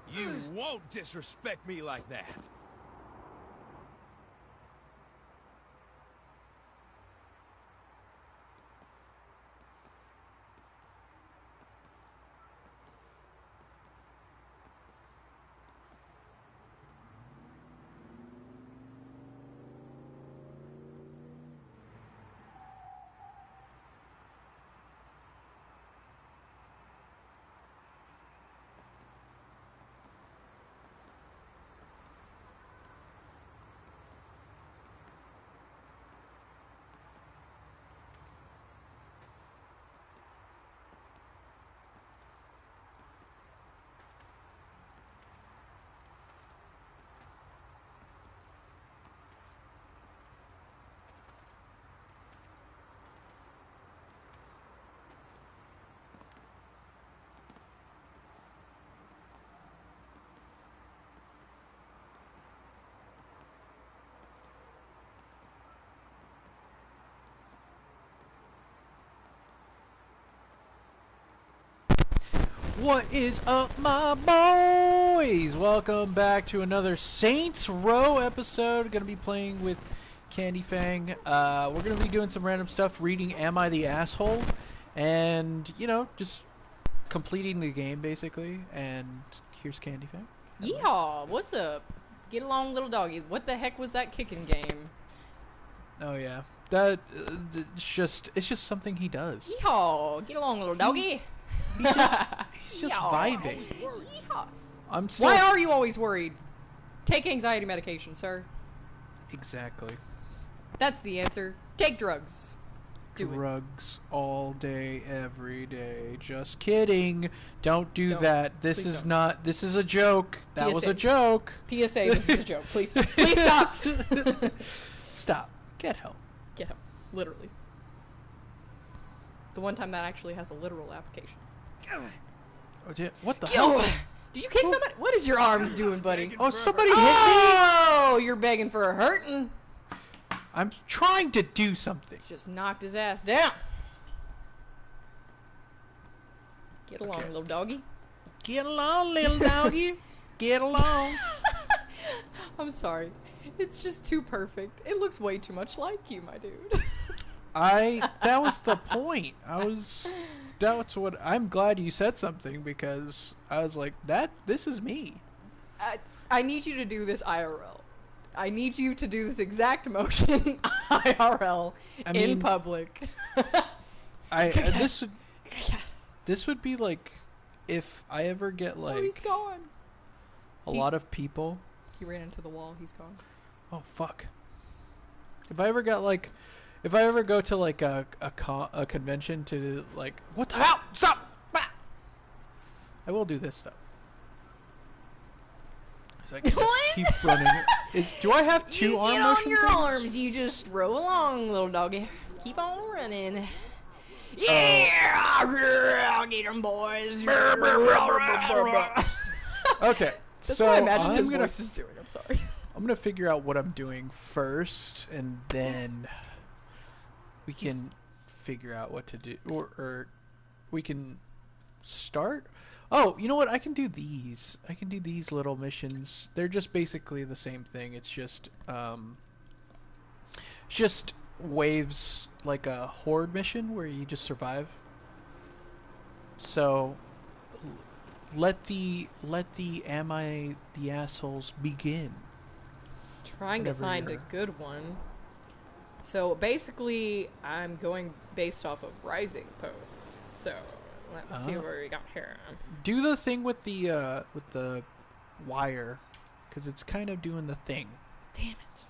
You won't disrespect me like that. What is up, my boys? Welcome back to another Saints Row episode. Gonna be playing with KandiFang. We're gonna be doing some random stuff, reading Am I the Asshole? And, you know, just completing the game, basically. And here's KandiFang. Yeehaw! What's up? Get along, little doggy. What the heck was that kicking game? Oh, yeah. That, it's just something he does. Yeehaw! Get along, little doggy. He's just vibing. Yeehaw. Why are you always worried? Take anxiety medication, sir. Exactly. That's the answer. Take drugs. Drugs all day, every day. Just kidding. Don't do that. This is not. This is a joke. That was a joke. PSA. This is a joke. Please stop. Stop. Get help. Get help. Literally. The one time that actually has a literal application. What the hell? Did you kick somebody? What is your arms doing, buddy? Oh, somebody hit me! Oh, you're begging for a hurting. I'm trying to do something. Just knocked his ass down. Get along, little doggy. Get along, little doggy. Get along. I'm sorry. It's just too perfect. It looks way too much like you, my dude. That was the point. That's what, I'm glad you said something, because I was like, this is me. I need you to do this IRL. I need you to do this exact motion IRL in public. This would be like, if I ever get like, oh, he's gone. A lot of people. He ran into the wall. He's gone. Oh, fuck. If I ever go to like a convention to like, what the hell? Stop! I will do this stuff. So I can just keep running. Do I have two arm motion things? Get on your arms. You just roll along, little doggy. Keep on running. Yeah! Get them, boys. Okay. That's so what I imagine his voice is doing. I'm sorry. I'm gonna figure out what I'm doing first, and then we can figure out what to do, or we can start. Oh, you know what? I can do these. I can do these little missions. They're just basically the same thing. It's just waves, like a horde mission where you just survive. So let the Am I the Assholes begin. Trying to find a good one. So basically, I'm going based off of Rising posts. So let's see what we got here. Do the thing with the wire, because it's kind of doing the thing. Damn it!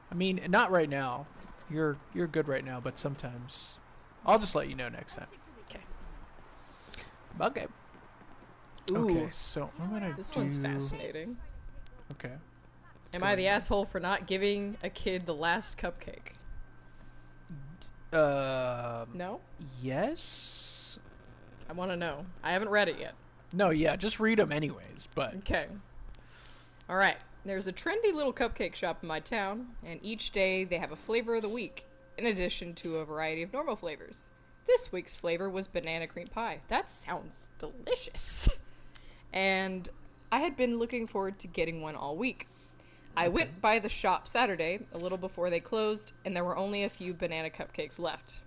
I mean, not right now. You're good right now, but sometimes I'll just let you know next time. Okay. Okay. Ooh. Okay. So I'm gonna This one's fascinating. Okay. Am I the asshole for not giving a kid the last cupcake? No? Yes? I want to know. I haven't read it yet. No, yeah, just read them anyways, but... Okay. Alright. There's a trendy little cupcake shop in my town, and each day they have a flavor of the week, in addition to a variety of normal flavors. This week's flavor was banana cream pie. That sounds delicious. And I had been looking forward to getting one all week. I went by the shop Saturday, a little before they closed, and there were only a few banana cupcakes left.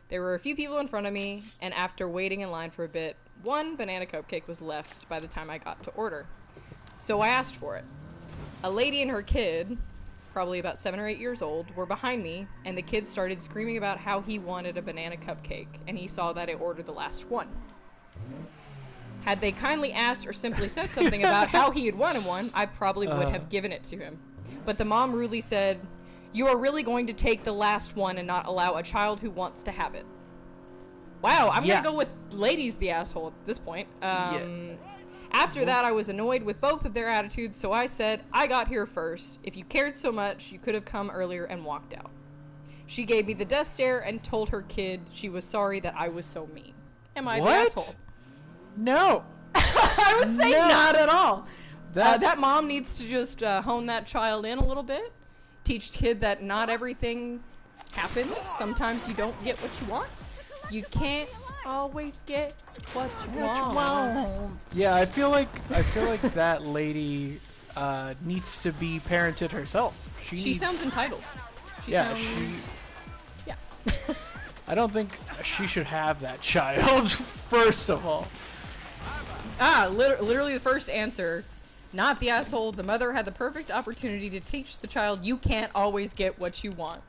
There were a few people in front of me, and after waiting in line for a bit, one banana cupcake was left by the time I got to order. So I asked for it. A lady and her kid, probably about 7 or 8 years old, were behind me, and the kid started screaming about how he wanted a banana cupcake, and he saw that I ordered the last one. Had they kindly asked or simply said something about how he had wanted one, I probably would have given it to him. But the mom rudely said, "You are really going to take the last one and not allow a child who wants to have it." Wow, I'm gonna go with lady's the asshole at this point. After that, I was annoyed with both of their attitudes, so I said, "I got here first. If you cared so much, you could have come earlier," and walked out. She gave me the death stare and told her kid she was sorry that I was so mean. Am I the asshole? No. I would say not at all. That mom needs to just hone that child in a little bit. Teach the kid that not everything happens. Sometimes you don't get what you want. You can't always get what you want. Yeah, I feel like that lady needs to be parented herself. She sounds entitled. Yeah. I don't think she should have that child. First of all. Literally the first answer. Not the asshole. The mother had the perfect opportunity to teach the child you can't always get what you want.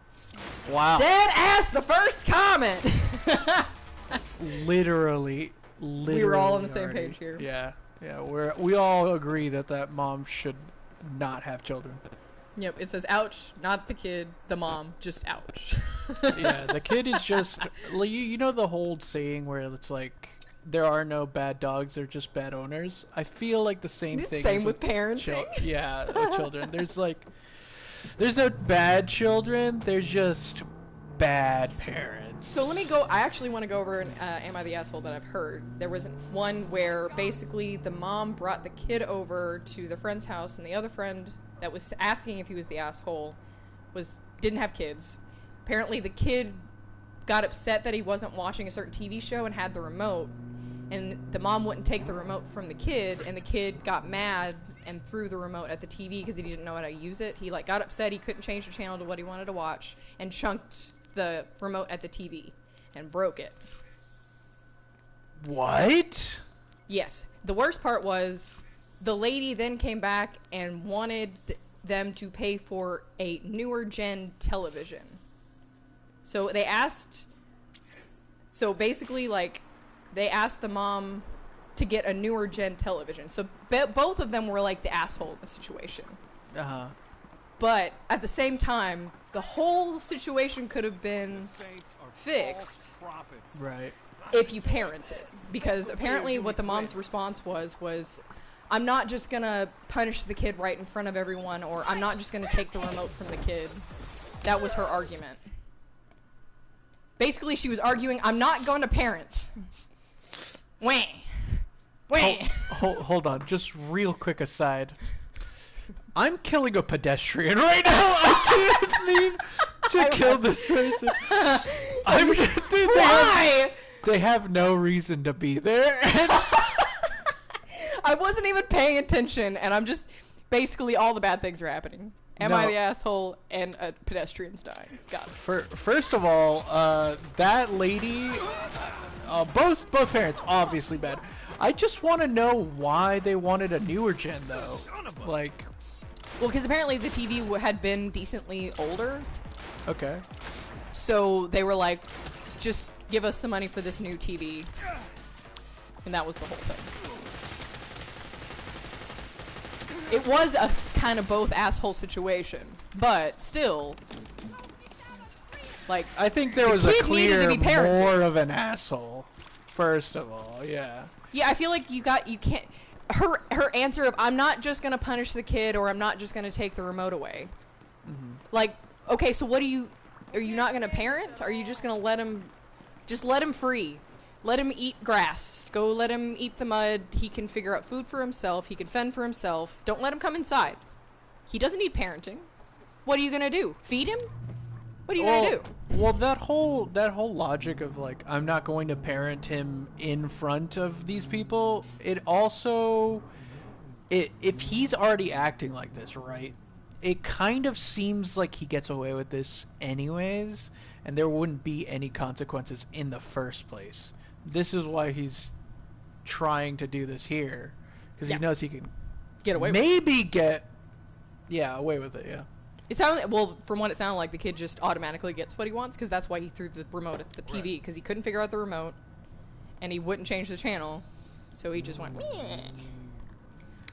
Wow. Dead ass the first comment. Literally. We were all on the same page here. Yeah. We all agree that mom should not have children. Yep, it says ouch, not the kid, the mom, just ouch. Yeah, the kid is just, you know the whole saying where it's like, there are no bad dogs, they're just bad owners? I feel like the same thing. Same with parenting. With children. There's no bad children, there's just bad parents. So let me go, I actually want to go over Am I the Asshole that I've heard. There was one where basically the mom brought the kid over to the friend's house, and the other friend that was asking if he was the asshole didn't have kids. Apparently the kid got upset that he wasn't watching a certain TV show and had the remote, and the mom wouldn't take the remote from the kid, and the kid got mad and threw the remote at the TV because he didn't know how to use it. He got upset, he couldn't change the channel to what he wanted to watch, and chunked the remote at the TV and broke it. What? Yes. The worst part was the lady then came back and wanted them to pay for a newer gen television. So they asked... So basically, they asked the mom to get a newer gen television. So both of them were the asshole of the situation. Uh-huh. But at the same time, the whole situation could have been fixed. Right. If you parented. Because apparently what the mom's response was, I'm not just gonna punish the kid right in front of everyone, or I'm not just gonna take the remote from the kid. That was her argument. Basically, she was arguing, I'm not going to parent. Wah. Wah. Hold on, just real quick aside. I'm killing a pedestrian right now. I didn't mean to kill this person. I'm just... Why? They have no reason to be there. I wasn't even paying attention, and I'm just... Basically, all the bad things are happening. Am I the asshole and a pedestrian's dying? Got it. First of all, that lady... both parents, obviously bad. I just want to know why they wanted a newer gen, though. Well, because apparently the TV had been decently older. Okay. So they were like, just give us the money for this new TV. And that was the whole thing. It was a kind of both asshole situation, but still, I think there was a clear more of an asshole. First of all, yeah. Yeah, I feel like you can't. Her answer of I'm not just gonna punish the kid, or I'm not just gonna take the remote away. Mm-hmm. Okay, so what are you not gonna parent? Are you just gonna let him free? Let him eat grass. Go let him eat the mud. He can figure out food for himself. He can fend for himself. Don't let him come inside. He doesn't need parenting. What are you gonna do? Feed him? What are you gonna do? Well, that whole logic of I'm not going to parent him in front of these people, it also if he's already acting like this, right? It kind of seems like he gets away with this anyways, and there wouldn't be any consequences in the first place. This is why he's trying to do this here, because he knows he can get away maybe get away with it. Yeah. It sounded, well, from what it sounded like, the kid just automatically gets what he wants, because that's why he threw the remote at the TV, because he couldn't figure out the remote, and he wouldn't change the channel, so he just went, meh.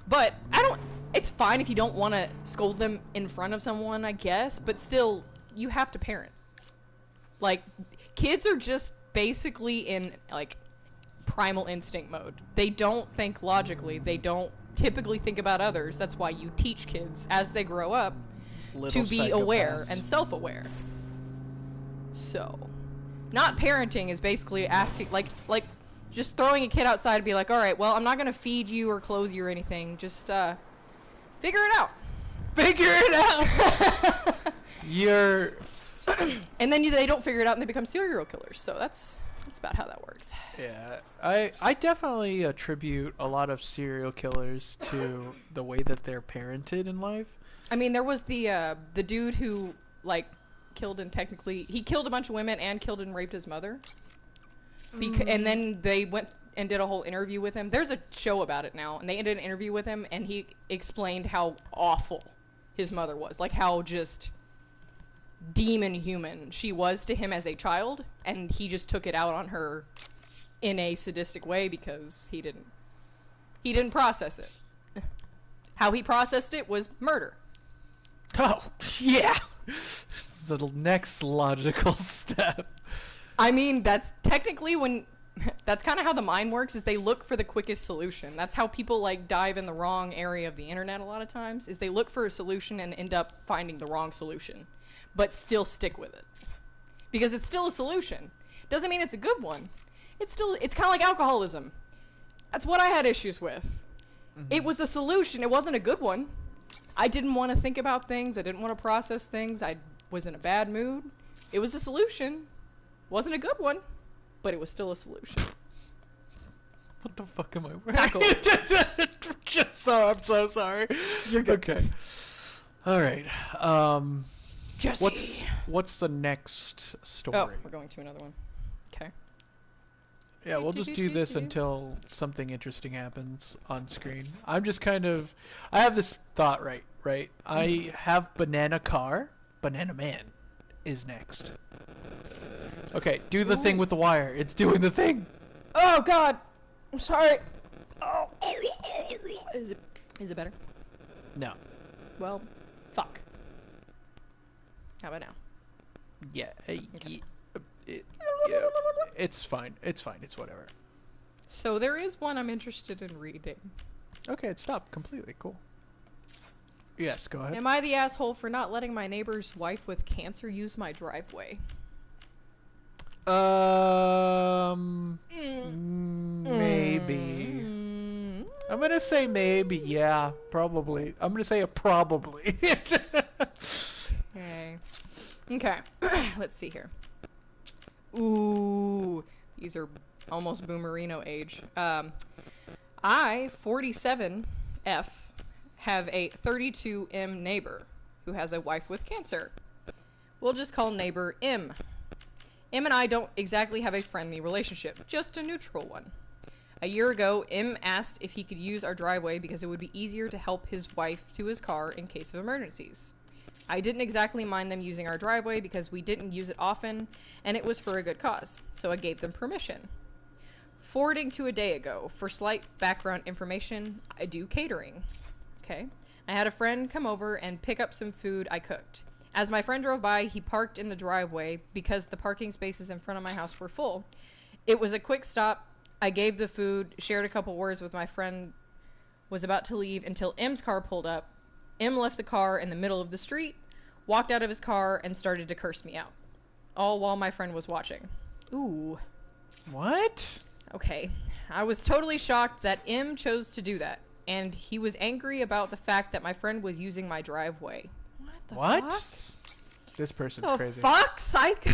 But it's fine if you don't want to scold them in front of someone, I guess, but still, you have to parent. Like, kids are just basically in, like, primal instinct mode. They don't think logically. They don't typically think about others. That's why you teach kids, as they grow up, to be aware and self-aware. So, not parenting is basically asking, like just throwing a kid outside and be like, all right, well, I'm not going to feed you or clothe you or anything. Just, figure it out. Figure it out! And then they don't figure it out and they become serial killers. So that's about how that works. Yeah, I definitely attribute a lot of serial killers to the way that they're parented in life. I mean, there was the dude who, like, killed a bunch of women and killed and raped his mother. And then they went and did a whole interview with him. There's a show about it now, and they did an interview with him, and he explained how awful his mother was. Like, how just demon human she was to him as a child, and he just took it out on her in a sadistic way because he didn't process it. How he processed it was murder. Oh, yeah. The next logical step. I mean, that's technically that's kind of how the mind works, is they look for the quickest solution. That's how people, like, dive in the wrong area of the internet a lot of times, is they look for a solution and end up finding the wrong solution, but still stick with it. Because it's still a solution. Doesn't mean it's a good one. It's kind of like alcoholism. That's what I had issues with. Mm-hmm. It was a solution. It wasn't a good one. I didn't want to think about things. I didn't want to process things. I was in a bad mood. It was a solution. Wasn't a good one, but it was still a solution. What the fuck am I wearing? Tackle. I'm so sorry. You're good. Okay. All right. Jesse. What's the next story? Oh, we're going to another one. Okay. Yeah, we'll just do this until something interesting happens on screen. I'm just kind of... I have this thought, right? I have Banana Car. Banana Man is next. Okay, do the thing with the wire. It's doing the thing. Oh, God. I'm sorry. Oh. Is it better? No. Well, fuck. How about now? Yeah. Okay. Yeah. It's fine. It's whatever. So there is one I'm interested in reading. Okay, it stopped completely. Cool. Yes, go ahead. Am I the asshole for not letting my neighbor's wife with cancer use my driveway? Maybe. I'm gonna say maybe. Yeah, probably. I'm gonna say a probably. Okay. Let's see here. Ooh, these are almost boomerino age. I, 47F, have a 32M neighbor who has a wife with cancer. We'll just call neighbor M. M and I don't exactly have a friendly relationship, just a neutral one. A year ago, M asked if he could use our driveway because it would be easier to help his wife to his car in case of emergencies. I didn't exactly mind them using our driveway because we didn't use it often, and it was for a good cause, so I gave them permission. Forwarding to a day ago, for slight background information, I do catering. Okay. I had a friend come over and pick up some food I cooked. As my friend drove by, he parked in the driveway because the parking spaces in front of my house were full. It was a quick stop. I gave the food, shared a couple words with my friend, was about to leave until M's car pulled up. M left the car in the middle of the street, walked out of his car, and started to curse me out. All while my friend was watching. Ooh. What? Okay. I was totally shocked that M chose to do that, and he was angry about the fact that my friend was using my driveway. What the fuck? This person's the crazy. Fuck, psycho.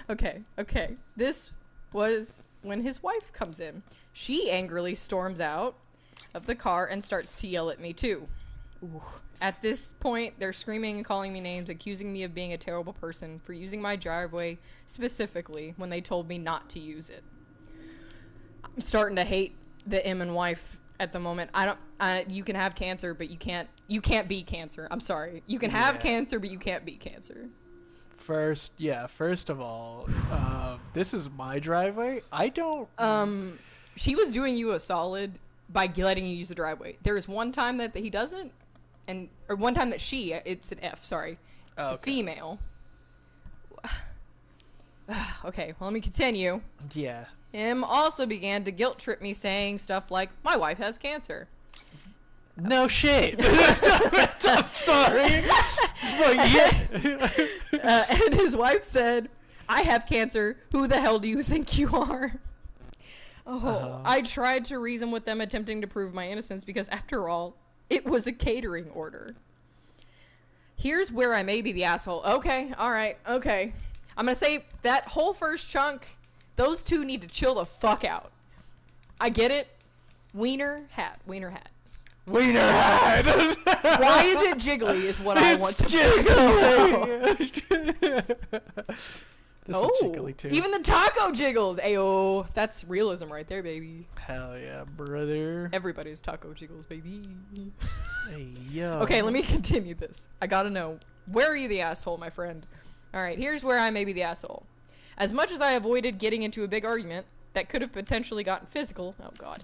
Okay. This was when his wife comes in. She angrily storms out, of the car and starts to yell at me too. Ooh. At this point, they're screaming and calling me names, accusing me of being a terrible person for using my driveway specifically when they told me not to use it. I'm starting to hate the M and wife at the moment. You can have cancer, but you can't be cancer. I'm sorry. You can have cancer, but you can't be cancer. First of all, this is my driveway. I don't... She was doing you a solid by letting you use the driveway. There is one time that he doesn't, or one time that it's an F, sorry. It's a female. Okay, well, let me continue. Yeah. M also began to guilt trip me, saying stuff like, my wife has cancer. No shit. I'm sorry. But yeah. And his wife said, I have cancer. Who the hell do you think you are? I tried to reason with them, attempting to prove my innocence, because after all, it was a catering order. Here's where I may be the asshole. Okay, alright, okay. I'm gonna say that whole first chunk, those two need to chill the fuck out. I get it. Wiener hat. Wiener hat. Why is it jiggly is what I want to jiggly. This is jiggly too. Even the taco jiggles. Ayo, that's realism right there, baby. Hell yeah, brother. Everybody's taco jiggles, baby. Hey, yo. Okay, let me continue this. I gotta know. Where are you the asshole, my friend? Alright, here's where I may be the asshole. As much as I avoided getting into a big argument that could have potentially gotten physical, oh god,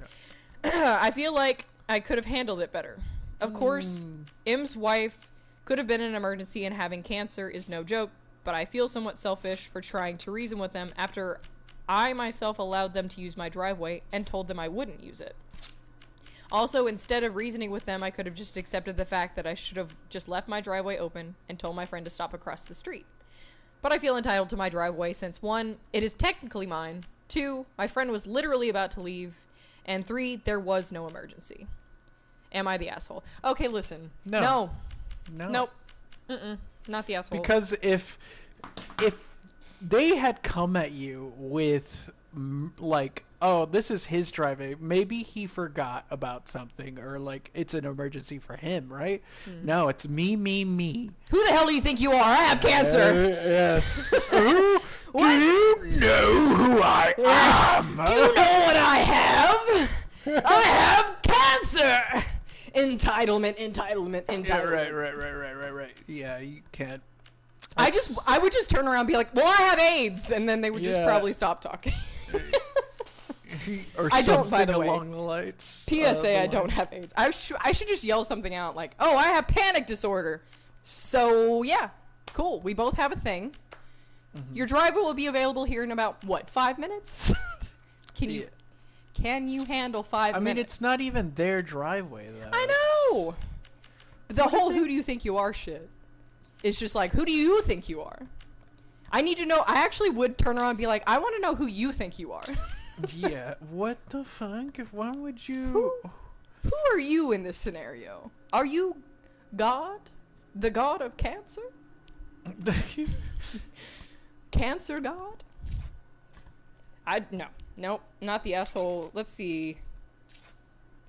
I feel like I could have handled it better. Of course, M's wife could have been in an emergency, and having cancer is no joke, but I feel somewhat selfish for trying to reason with them after I myself allowed them to use my driveway and told them I wouldn't use it. Also, instead of reasoning with them, I could have just accepted the fact that I should have just left my driveway open and told my friend to stop across the street. But I feel entitled to my driveway since 1, it is technically mine, 2, my friend was literally about to leave, and 3, there was no emergency. Am I the asshole? Okay, listen. No. Nope. Not the asshole. Because if they had come at you with, like, oh, this is his driveway, maybe he forgot about something, or, like, it's an emergency for him, right? No, it's me. Who the hell do you think you are? I have cancer! Yes. Do you know who I am? Do you know what I have? I have cancer! Entitlement. Yeah, right. Yeah, you can't. I would just turn around and be like, well, I have AIDS, and then they would just probably stop talking. Or I don't, by something the way. along the lights. PSA, I don't have AIDS. I should just yell something out like, oh, I have panic disorder. So, yeah, cool. We both have a thing. Your driver will be available here in about, 5 minutes? Can you handle 5 minutes? I mean, it's not even their driveway, though. I know! The whole who do you think you are shit. It's just like, who do you think you are? I need to know. I actually would turn around and be like, I want to know who you think you are. Yeah, what the fuck? Why would you... Who are you in this scenario? Are you God? The God of cancer? Cancer God? Nope, not the asshole. Let's see.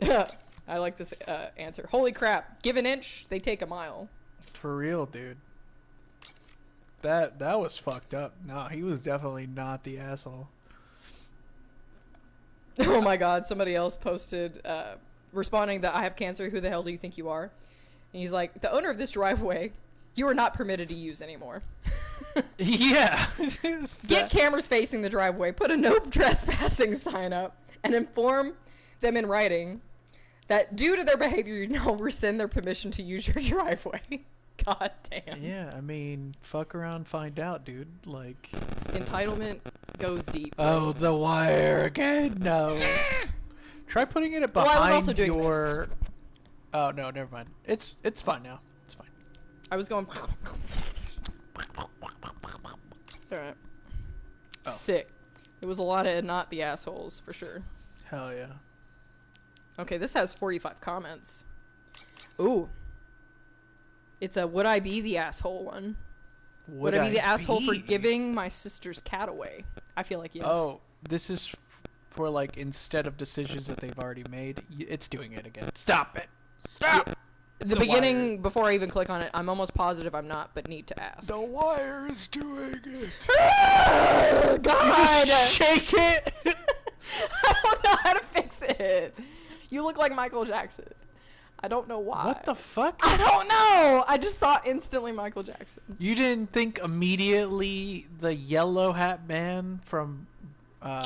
I like this answer. Holy crap. Give an inch, they take a mile. For real, dude. That was fucked up. No, he was definitely not the asshole. Oh my god, somebody else posted, responding that I have cancer, who the hell do you think you are? And he's like, the owner of this driveway, you are not permitted to use anymore. Yeah. Get cameras facing the driveway, put a no trespassing sign up, and inform them in writing that due to their behavior, you now rescind their permission to use your driveway. God damn. Yeah, I mean, fuck around, find out, dude. Like... Entitlement goes deep. Bro. Oh, the wire again? No. Try putting it behind I was also doing your... This. Oh, no, never mind. It's fine now. It's fine. I was going... Alright. Oh. Sick. It was a lot of not the assholes, for sure. Hell yeah. Okay, this has 45 comments. Ooh. It's a would I be the asshole one. Would I be the asshole for giving my sister's cat away? I feel like yes. Oh, this is for like instead of decisions that they've already made, it's doing it again. Stop it! Stop! Yeah. The beginning, before I even click on it, I'm almost positive I'm not, but need to ask. The wire is doing it. God! You just shake it. I don't know how to fix it. You look like Michael Jackson. I don't know why. What the fuck? I don't know. I just thought instantly Michael Jackson. You didn't think immediately the yellow hat man from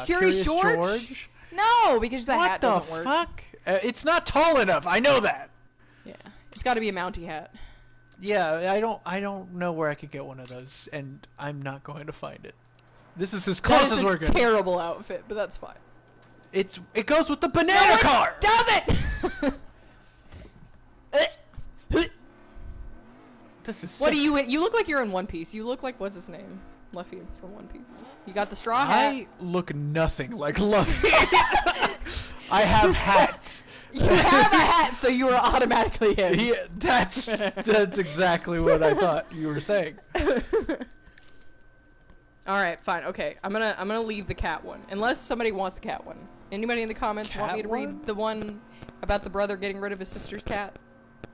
Curious George? No, because the hat doesn't work. What the fuck? It's not tall enough. I know that. Yeah, it's got to be a Mountie hat. Yeah, I don't know where I could get one of those, and I'm not going to find it. This is as close as we're going. Terrible outfit, but that's fine. It goes with the banana car. Does it? This is. What are you in? You look like you're in One Piece. You look like what's his name? Luffy from One Piece. You got the straw hat. I look nothing like Luffy. I have hats. You have a hat, so you are automatically him. Yeah, that's exactly what I thought you were saying. All right, fine. Okay, I'm gonna leave the cat one, unless somebody wants the cat one. Anybody in the comments want me to read the one about the brother getting rid of his sister's cat?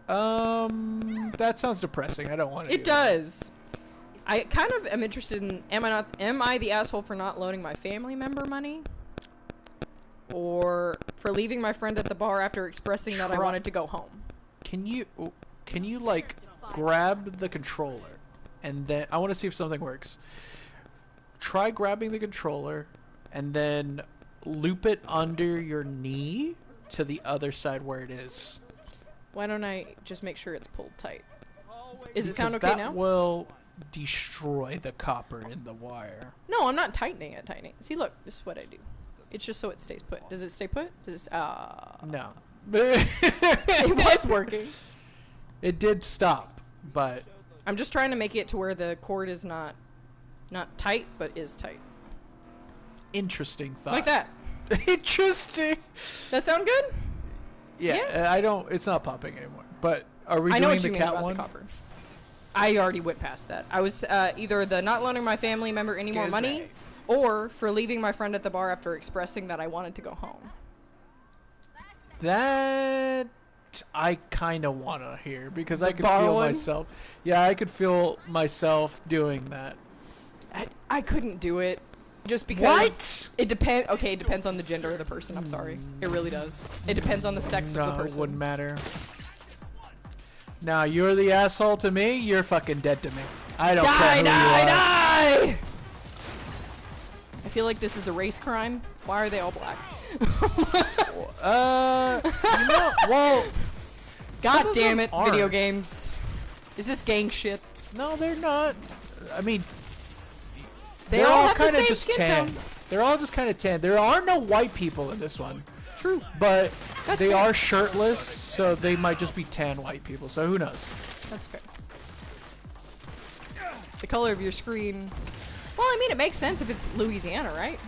That sounds depressing. I don't want to. It does. I kind of am interested in am I the asshole for not loaning my family member money? Or for leaving my friend at the bar after expressing that I wanted to go home? Can you like grab the controller and then I want to see if something works. Try grabbing the controller and then loop it under your knee to the other side where it is. Why don't I just make sure it's pulled tight? Is it sound okay now? That will destroy the copper in the wire. No, I'm not tightening it. See, look, this is what I do. It's just so it stays put. Does it stay put? Does it, No. It was working. It did stop, but I'm just trying to make it to where the cord is not tight, but is tight. Interesting thought. Like that. Interesting. That sound good? Yeah, I don't. It's not popping anymore. But are we doing the cat one? I already went past that. I was either the not loaning my family member any more money, or for leaving my friend at the bar after expressing that I wanted to go home. That I kind of want to hear because I could feel myself. Yeah, I could feel myself doing that. I couldn't do it. Just because what? It depends. Okay, it depends on the gender of the person. I'm sorry. It really does. It depends on the sex of the person. No, it wouldn't matter. Now, you're the asshole to me, you're fucking dead to me. I don't care who you are. Die! I feel like this is a race crime. Why are they all black? Well... God damn it, video games. Is this gang shit? No, they're not. I mean... They're all kind of just tan. They're all just kind of tan. There are no white people in this one. True. But they are shirtless, so they might just be tan white people, so who knows? That's fair. The color of your screen... Well, I mean, it makes sense if it's Louisiana, right?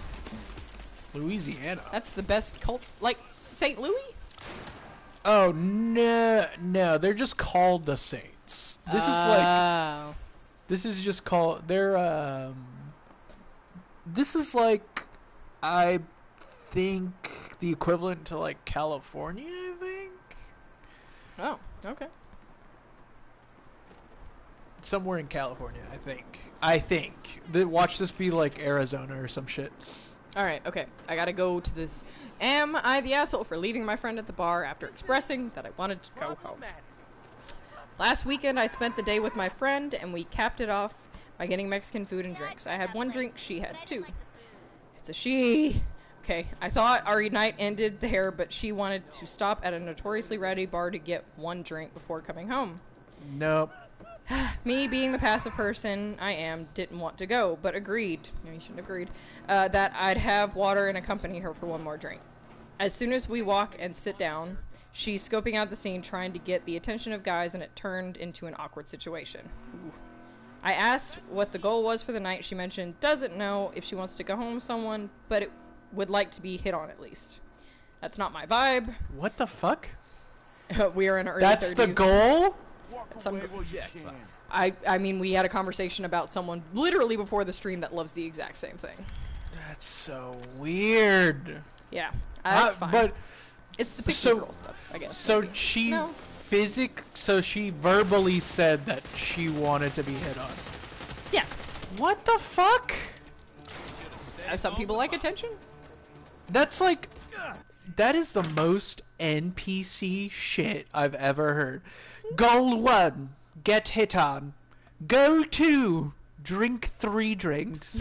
Louisiana? That's the best cult... Like, St. Louis? Oh, no, they're just called the Saints. This is like... This is just called... They're, This is like... I think the equivalent to like California, I think. Oh, okay. Somewhere in California, I think. Watch this be like Arizona or some shit. Alright, okay. I gotta go to this. Am I the asshole for leaving my friend at the bar after expressing that I wanted to go home? Last weekend I spent the day with my friend and we capped it off by getting Mexican food and drinks. I had one drink, she had two. It's a she. Okay, I thought our night ended there, but she wanted to stop at a notoriously rowdy bar to get one drink before coming home. Nope. Me, being the passive person I am, didn't want to go, but agreed, no, you shouldn't have agreed, that I'd have water and accompany her for one more drink. As soon as we walk and sit down, she's scoping out the scene, trying to get the attention of guys, and it turned into an awkward situation. Ooh. I asked what the goal was for the night. She mentioned doesn't know if she wants to go home with someone, but it would like to be hit on at least. That's not my vibe. What the fuck? We are in our early 30s. That's the goal? I mean, we had a conversation about someone literally before the stream that loves the exact same thing. That's so weird. Yeah, that's fine. But it's the picture girl stuff, I guess. So maybe. she verbally said that she wanted to be hit on. Yeah. What the fuck? Some people like attention. That's like, that is the most NPC shit I've ever heard. Goal 1, get hit on. Goal 2, drink 3 drinks.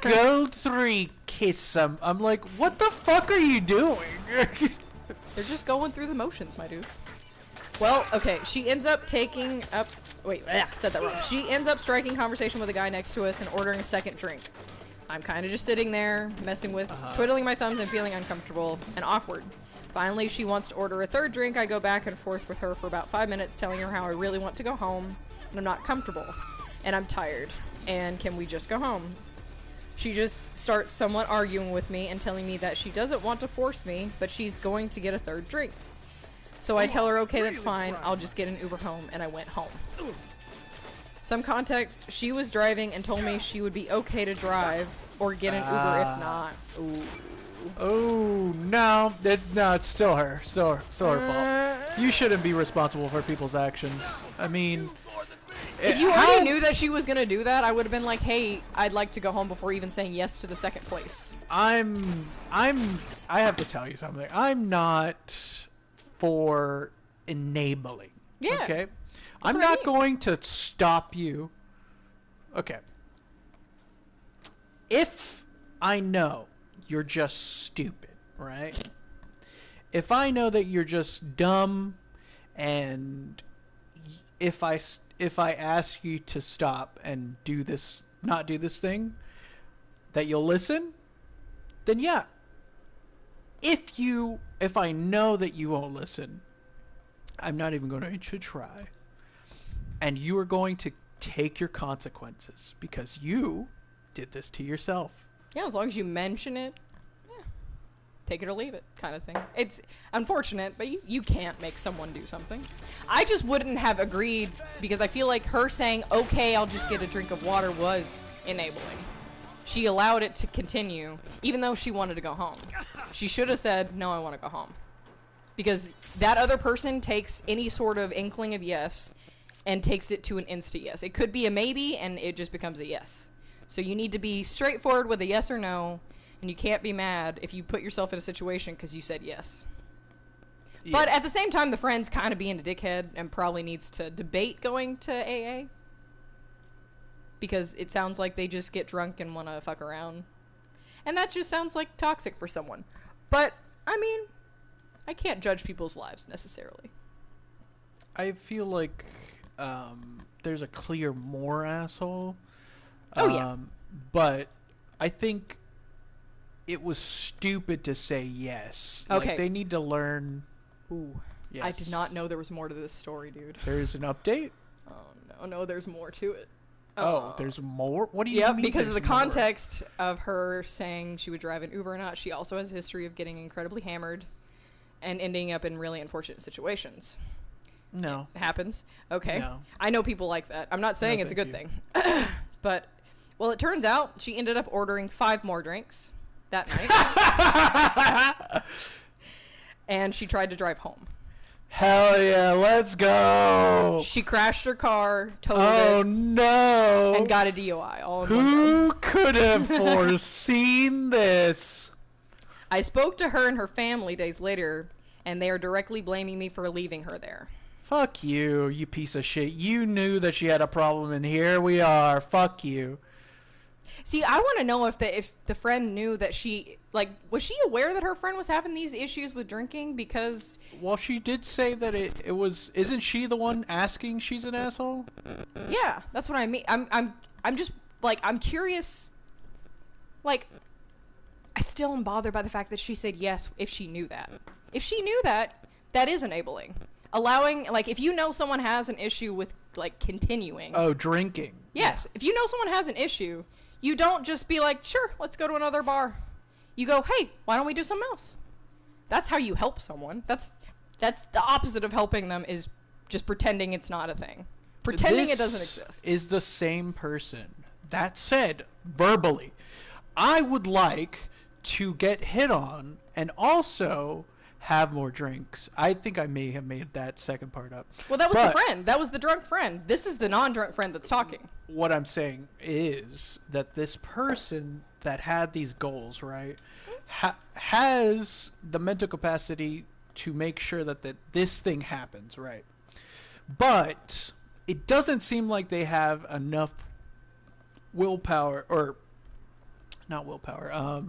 Goal 3, kiss some. I'm like, what the fuck are you doing? They're just going through the motions, my dude. Well, okay, she ends up taking up... Wait, said that wrong. She ends up striking conversation with a guy next to us and ordering a second drink. I'm kind of just sitting there, messing with, twiddling my thumbs and feeling uncomfortable and awkward. Finally, she wants to order a third drink. I go back and forth with her for about 5 minutes, telling her how I really want to go home, and I'm not comfortable, and I'm tired, and can we just go home? She just starts somewhat arguing with me and telling me that she doesn't want to force me, but she's going to get a third drink. So I tell her, okay, that's fine, I'll just get an Uber home, and I went home. Some context, she was driving and told me she would be okay to drive or get an Uber if not. Ooh. Oh, no. It's still her. Still her fault. You shouldn't be responsible for people's actions. I mean... If you already knew that she was going to do that, I would have been like, hey, I'd like to go home before even saying yes to the second place. I have to tell you something. I'm not for enabling. Yeah. Okay? I'm not going to stop you. Okay. If I know you're just stupid, right? If I know that you're just dumb, and if I ask you to stop and not do this thing, that you'll listen, then yeah. If I know that you won't listen, I'm not even going to try. And you are going to take your consequences because you did this to yourself. Yeah, as long as you mention it, yeah, take it or leave it kind of thing. It's unfortunate, but you can't make someone do something. I just wouldn't have agreed because I feel like her saying, okay, I'll just get a drink of water was enabling. She allowed it to continue, even though she wanted to go home. She should have said, no, I want to go home. Because that other person takes any sort of inkling of yes and takes it to an Insta yes. It could be a maybe, and it just becomes a yes. So you need to be straightforward with a yes or no, and you can't be mad if you put yourself in a situation because you said yes. Yeah. But at the same time, the friend's kind of being a dickhead and probably needs to debate going to AA. Because it sounds like they just get drunk and want to fuck around. And that just sounds like toxic for someone. But, I mean, I can't judge people's lives necessarily. I feel like there's a clear more asshole. Oh, yeah. But I think it was stupid to say yes. Okay. Like, they need to learn. Ooh. Yes. I did not know there was more to this story, dude. There's an update? Oh, no, there's more to it. Oh, there's more? What do you mean? Yep, because of the context of her saying she would drive an Uber or not, she also has a history of getting incredibly hammered and ending up in really unfortunate situations. No. It happens. Okay. No. I know people like that. I'm not saying it's a good thing. But, well, it turns out she ended up ordering 5 more drinks that night. And she tried to drive home. Hell yeah, let's go! She crashed her car, totaled it. Oh no! And got a DUI. Who could have foreseen this? I spoke to her and her family days later, and they are directly blaming me for leaving her there. Fuck you, you piece of shit. You knew that she had a problem, and here we are. Fuck you. See, I want to know if the friend knew that she, like, was she aware that her friend was having these issues with drinking? Because... Well, she did say that it was... Isn't she the one asking she's an asshole? Yeah, that's what I mean. I'm just, like, I'm curious. Like, I still am bothered by the fact that she said yes if she knew that. If she knew that, that is enabling. Allowing, like, if you know someone has an issue with, like, continuing... Oh, drinking. Yes. If you know someone has an issue... You don't just be like, sure, let's go to another bar. You go, hey, why don't we do something else? That's how you help someone. That's the opposite of helping them is just pretending it's not a thing. Pretending it doesn't exist. Is the same person. That said, verbally, I would like to get hit on and also have more drinks. I think I may have made that second part up. Well, that was the friend. That was the drunk friend. This is the non-drunk friend that's talking. What I'm saying is that this person that had these goals, right, has the mental capacity to make sure that this thing happens, right? But it doesn't seem like they have enough willpower, or not willpower,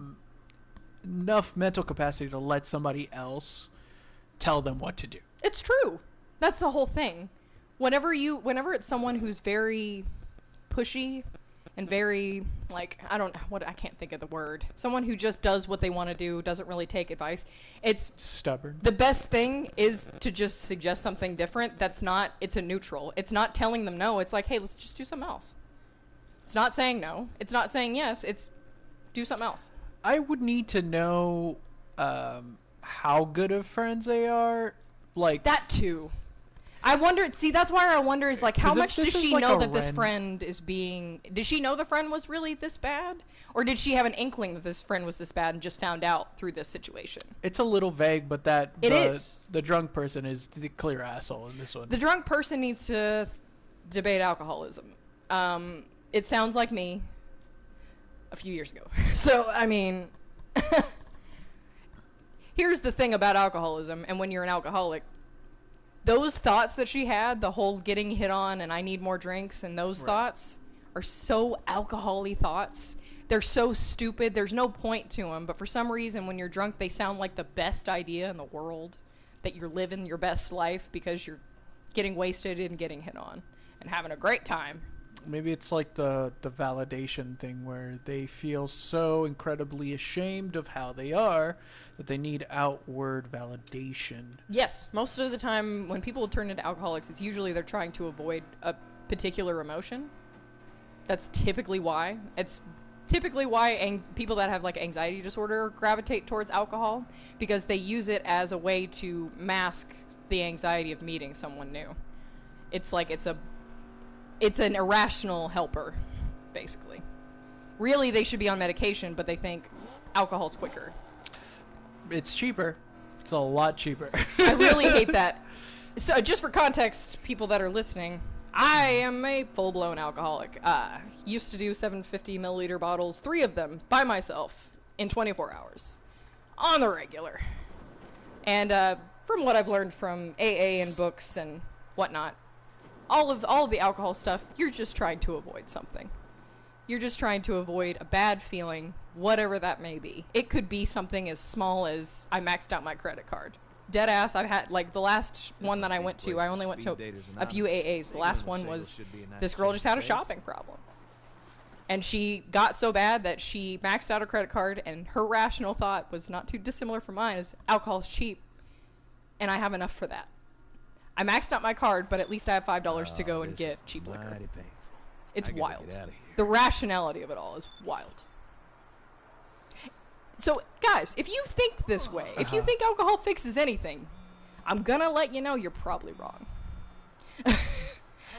enough mental capacity to let somebody else tell them what to do. It's true. That's the whole thing. Whenever it's someone who's very pushy and very, like, I can't think of the word. Someone who just does what they want to do, doesn't really take advice. It's stubborn. The best thing is to just suggest something different. It's a neutral. It's not telling them no. It's like, hey, let's just do something else. It's not saying no. It's not saying yes. It's do something else. I would need to know how good of friends they are. Like that too. I wonder. See, that's why I wonder is like, how much does she know that this friend is being? Did she know the friend was really this bad, or did she have an inkling that this friend was this bad and just found out through this situation? It's a little vague, but is. The drunk person is the clear asshole in this one. The drunk person needs to debate alcoholism. It sounds like me a few years ago. So, I mean, here's the thing about alcoholism, and when you're an alcoholic, those thoughts that she had, the whole getting hit on and I need more drinks, and those thoughts are so alcohol-y thoughts. They're so stupid. There's no point to them, but for some reason, when you're drunk, they sound like the best idea in the world, that you're living your best life because you're getting wasted and getting hit on and having a great time. Maybe it's like the validation thing where they feel so incredibly ashamed of how they are that they need outward validation. Yes, most of the time when people turn into alcoholics, it's usually they're trying to avoid a particular emotion. That's typically why. It's typically why people that have like anxiety disorder gravitate towards alcohol, because they use it as a way to mask the anxiety of meeting someone new. It's like it's an irrational helper, basically. Really, they should be on medication, but they think alcohol's quicker. It's cheaper. It's a lot cheaper. I really hate that. So, just for context, people that are listening, I am a full-blown alcoholic. Used to do 750 milliliter bottles, 3 of them, by myself, in 24 hours. On the regular. And from what I've learned from AA and books and whatnot, all of the alcohol stuff, you're just trying to avoid something. You're just trying to avoid a bad feeling, whatever that may be. It could be something as small as I maxed out my credit card. Dead ass, I've had, like, the last one that I went to, I only went to a few AAs. The last one was, this girl just had a shopping problem. And she got so bad that she maxed out her credit card, and her rational thought was not too dissimilar from mine, is alcohol's cheap, and I have enough for that. I maxed out my card, but at least I have $5 to go and get cheap liquor. It's wild. The rationality of it all is wild. So, guys, if you think this way, if you think alcohol fixes anything, I'm gonna let you know you're probably wrong.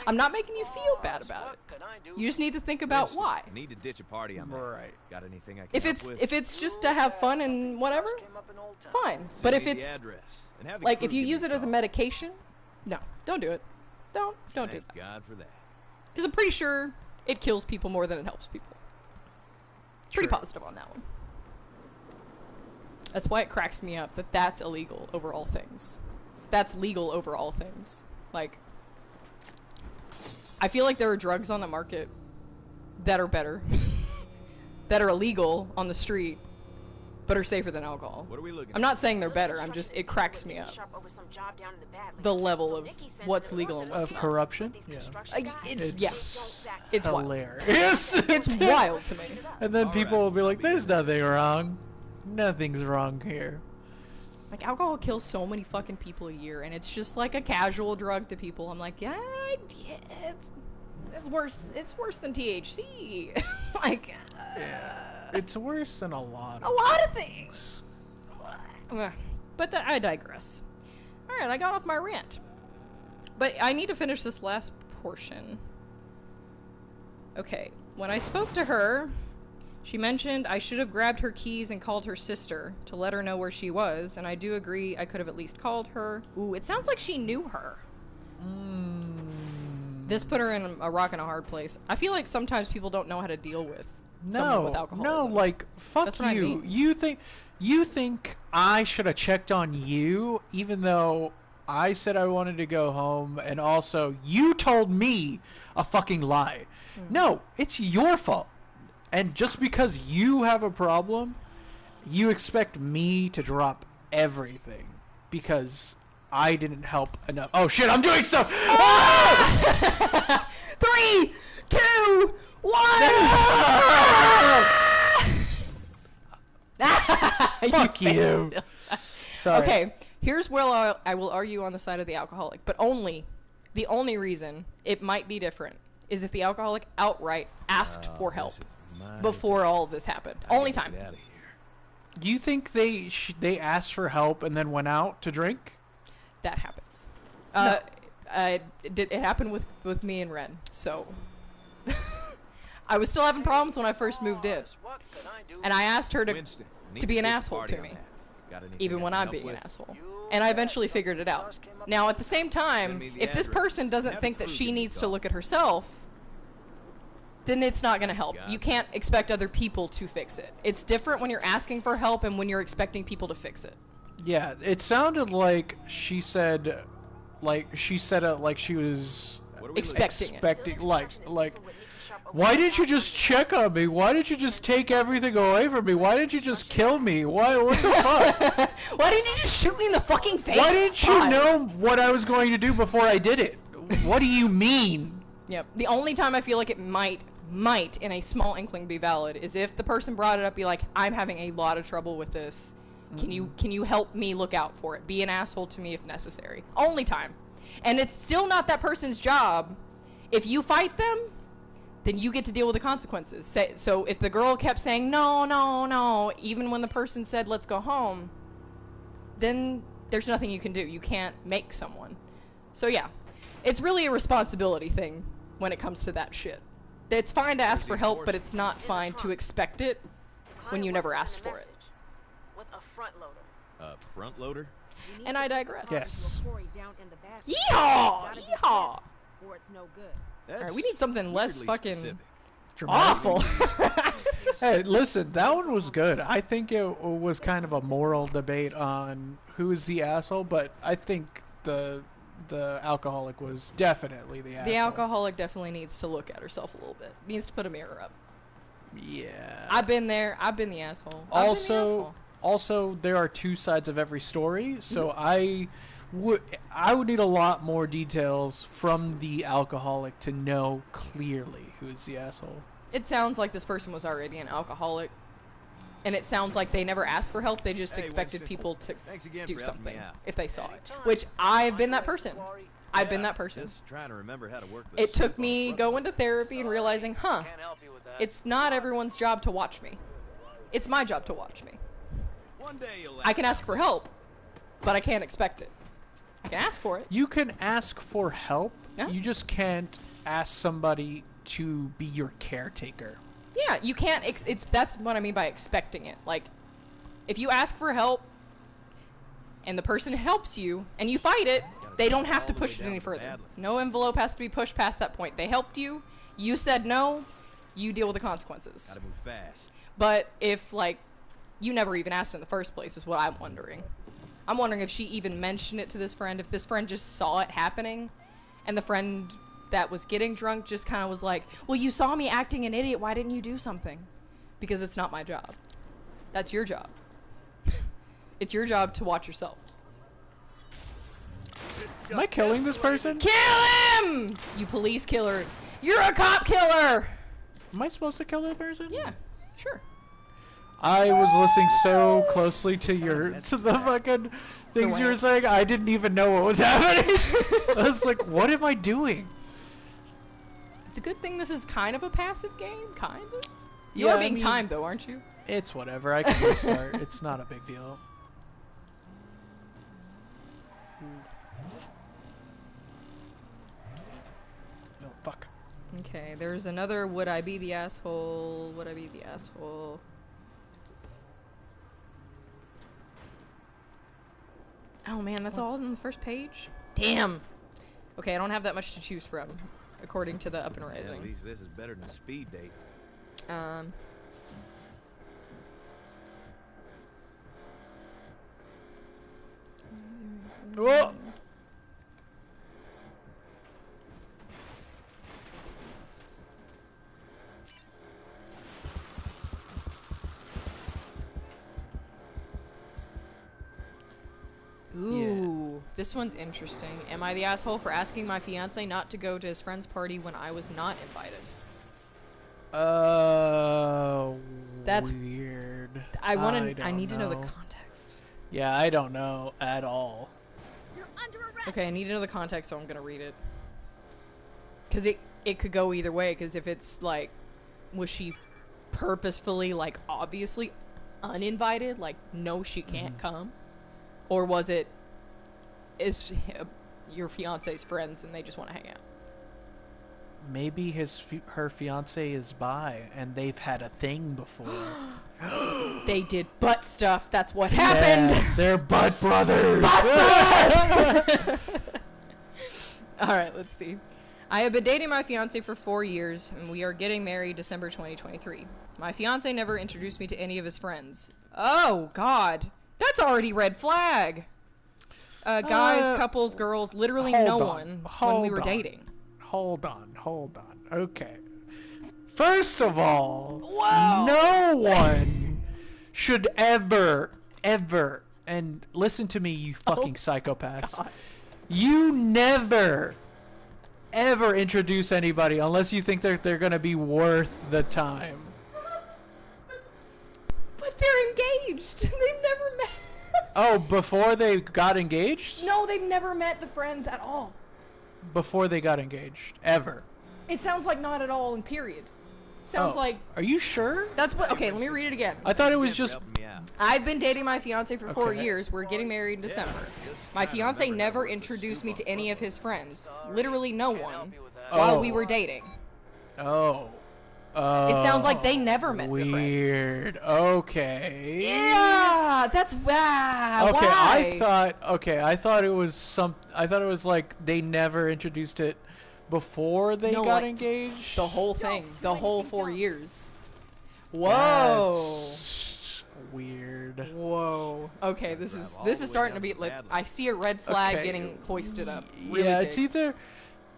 I'm not making you feel bad about it. You just need to think about why. I need to ditch a party I'm right. Got anything I can if it's just to have fun and whatever, fine. But if it's like if you use it as a medication, no, don't do it. Don't do that. Thank God for that. Because I'm pretty sure it kills people more than it helps people. Pretty positive on that one. That's why it cracks me up that that's illegal over all things. That's legal over all things. Like, I feel like there are drugs on the market that are better, that are illegal on the street, but are safer than alcohol. What are we looking I'm not saying they're better, it cracks me up. The level of what's legal and what's Of not. corruption? Yeah. It's hilarious. Wild. It's wild to me. And then people will be like, there's nothing wrong. Nothing's wrong here. Like, alcohol kills so many fucking people a year, and it's just like a casual drug to people. I'm like, yeah, it's worse. It's worse than THC. Like, it's worse than a lot of things. But I digress. All right, I got off my rant, but I need to finish this last portion. Okay, when I spoke to her, She mentioned I should have grabbed her keys and called her sister to let her know where she was, and I do agree I could have at least called her. Ooh, it sounds like she knew her. This put her in a rock and a hard place. I feel like sometimes people don't know how to deal with someone with alcoholism. No, like, fuck That's what you. I mean. You think I should have checked on you, even though I said I wanted to go home, and also you told me a fucking lie. No, it's your fault. And just because you have a problem, you expect me to drop everything because I didn't help enough. Oh shit, I'm doing stuff! Ah! 3, 2, 1! Fuck you. Sorry. Okay, here's where I will argue on the side of the alcoholic, but the only reason it might be different is if the alcoholic outright asked for help before all of this happened. Only time. Get out of here. Do you think they asked for help and then went out to drink? That happens. No. It happened with me and Ren, so I was still having problems when I first moved in, and I asked her to Winston, I need be an get asshole party to on me, that. Got anything even I when can I'm help being an with? asshole. And I eventually figured it out. Now, at the same time, Send me the if this address. person doesn't Have think the that crew she give me a needs to call. look at herself, then it's not going to help. God. You can't expect other people to fix it. It's different when you're asking for help and when you're expecting people to fix it. Yeah, it sounded like she said it like she was What are we Expecting expecting, like, why didn't you just check on me? Why didn't you just take everything away from me? Why didn't you just kill me? What the fuck? Why didn't you just shoot me in the fucking face? Why didn't you God. know what I was going to do before I did it? What do you mean? Yep. The only time I feel like it might in a small inkling be valid is if the person brought it up, be like, I'm having a lot of trouble with this. Can you help me look out for it? Be an asshole to me if necessary. Only time. And it's still not that person's job. If you fight them, then you get to deal with the consequences. So if the girl kept saying, no, even when the person said, let's go home, then there's nothing you can do. You can't make someone. So yeah, it's really a responsibility thing when it comes to that shit. It's fine to ask for help, but it's not fine to expect it when you never asked for it. With a front loader. Front loader? And I digress. Yes. Yeehaw! Yeehaw! Or it's no good. That's Alright, we need something less weirdly fucking specific. awful. Hey, listen, that one was good. I think it was kind of a moral debate on who is the asshole, but I think the alcoholic was definitely the asshole. The alcoholic definitely needs to look at herself a little bit. Needs to put a mirror up. Yeah. I've been there. I've been the asshole. I've been the asshole. Also, there are two sides of every story, so Mm-hmm. I would need a lot more details from the alcoholic to know clearly who is the asshole. It sounds like this person was already an alcoholic, and it sounds like they never asked for help. They just Hey, expected Winston. people to Thanks again do for helping me something out. if they saw it. Which I've been that person. I've been that person. Just trying to remember how to work this. It took soup on me front going to therapy and realizing, it's not everyone's job to watch me. It's my job to watch me. One day you'll I can ask for help, but I can't expect it. I can ask for it. You can ask for help. Yeah. You just can't ask somebody to be your caretaker. Yeah, you can't. That's what I mean by expecting it. Like, if you ask for help, and the person helps you, and you fight it, they don't have to push it any further. No envelope has to be pushed past that point. They helped you. You said no. You deal with the consequences. Gotta move fast. But if, like, you never even asked in the first place is what I'm wondering. I'm wondering if she even mentioned it to this friend, if this friend just saw it happening, and the friend that was getting drunk just kind of was like, well, you saw me acting an idiot, why didn't you do something? Because it's not my job. That's your job. It's your job to watch yourself. Am I killing this person? Kill him! You police killer. You're a cop killer! Am I supposed to kill that person? Yeah, sure. I was listening so closely to the fucking things you were rant. saying, I didn't even know what was happening. I was like, what am I doing? It's a good thing this is kind of a passive game, kind of. You Yeah, are I being mean- timed, though, aren't you? It's whatever. I can restart. It's not a big deal. Oh, fuck. Okay. Okay, there's another would I be the asshole? Would I be the asshole? Oh man, that's all on the first page? Damn! Okay, I don't have that much to choose from, according to the Up and Yeah, Rising. at least this is better than speed date. Whoa! Ooh, this one's interesting. Am I the asshole for asking my fiance not to go to his friend's party when I was not invited? That's weird. I need to know the know. context. Yeah, I don't know at all. You're under arrest. Okay, I need to know the context, so I'm gonna read it. Cause it could go either way. Cause if it's like, was she purposefully like obviously uninvited? Like, no, she can't come. Or was it, is your fiance's friends and they just want to hang out? Maybe her fiance is bi and they've had a thing before. They did butt stuff. That's what happened. Yeah, they're butt brothers. All right, let's see. I have been dating my fiance for 4 years, and we are getting married December 2023. My fiance never introduced me to any of his friends. Oh, God. That's already red flag. Guys, couples, girls, literally no one when we were dating. Hold on. Okay. First of all, Whoa! no one should ever, and listen to me, you fucking psychopaths. God. You never, ever introduce anybody unless you think they're gonna be worth the time. But they're engaged. They've never met. Oh, before they got engaged? No, they've never met the friends at all. Before they got engaged. Ever. It sounds like not at all in period. Sounds like... Are you sure? That's what... Okay, let me read it again. I thought it was Thanks just... for helping me out. I've been dating my fiance for 4 Okay. years. We're getting married in December. My fiance never introduced me to any of his friends. Literally no one. While we were dating. Oh. It sounds like they never met their friends. Weird. Okay. Yeah, that's wow. Okay, Why? I thought it was like they never introduced it before they No, got like, engaged. The whole thing, the whole 4 years. Whoa. That's weird. Whoa. Okay, this is starting to be like I see a red flag Okay. getting hoisted up. Really Yeah, big.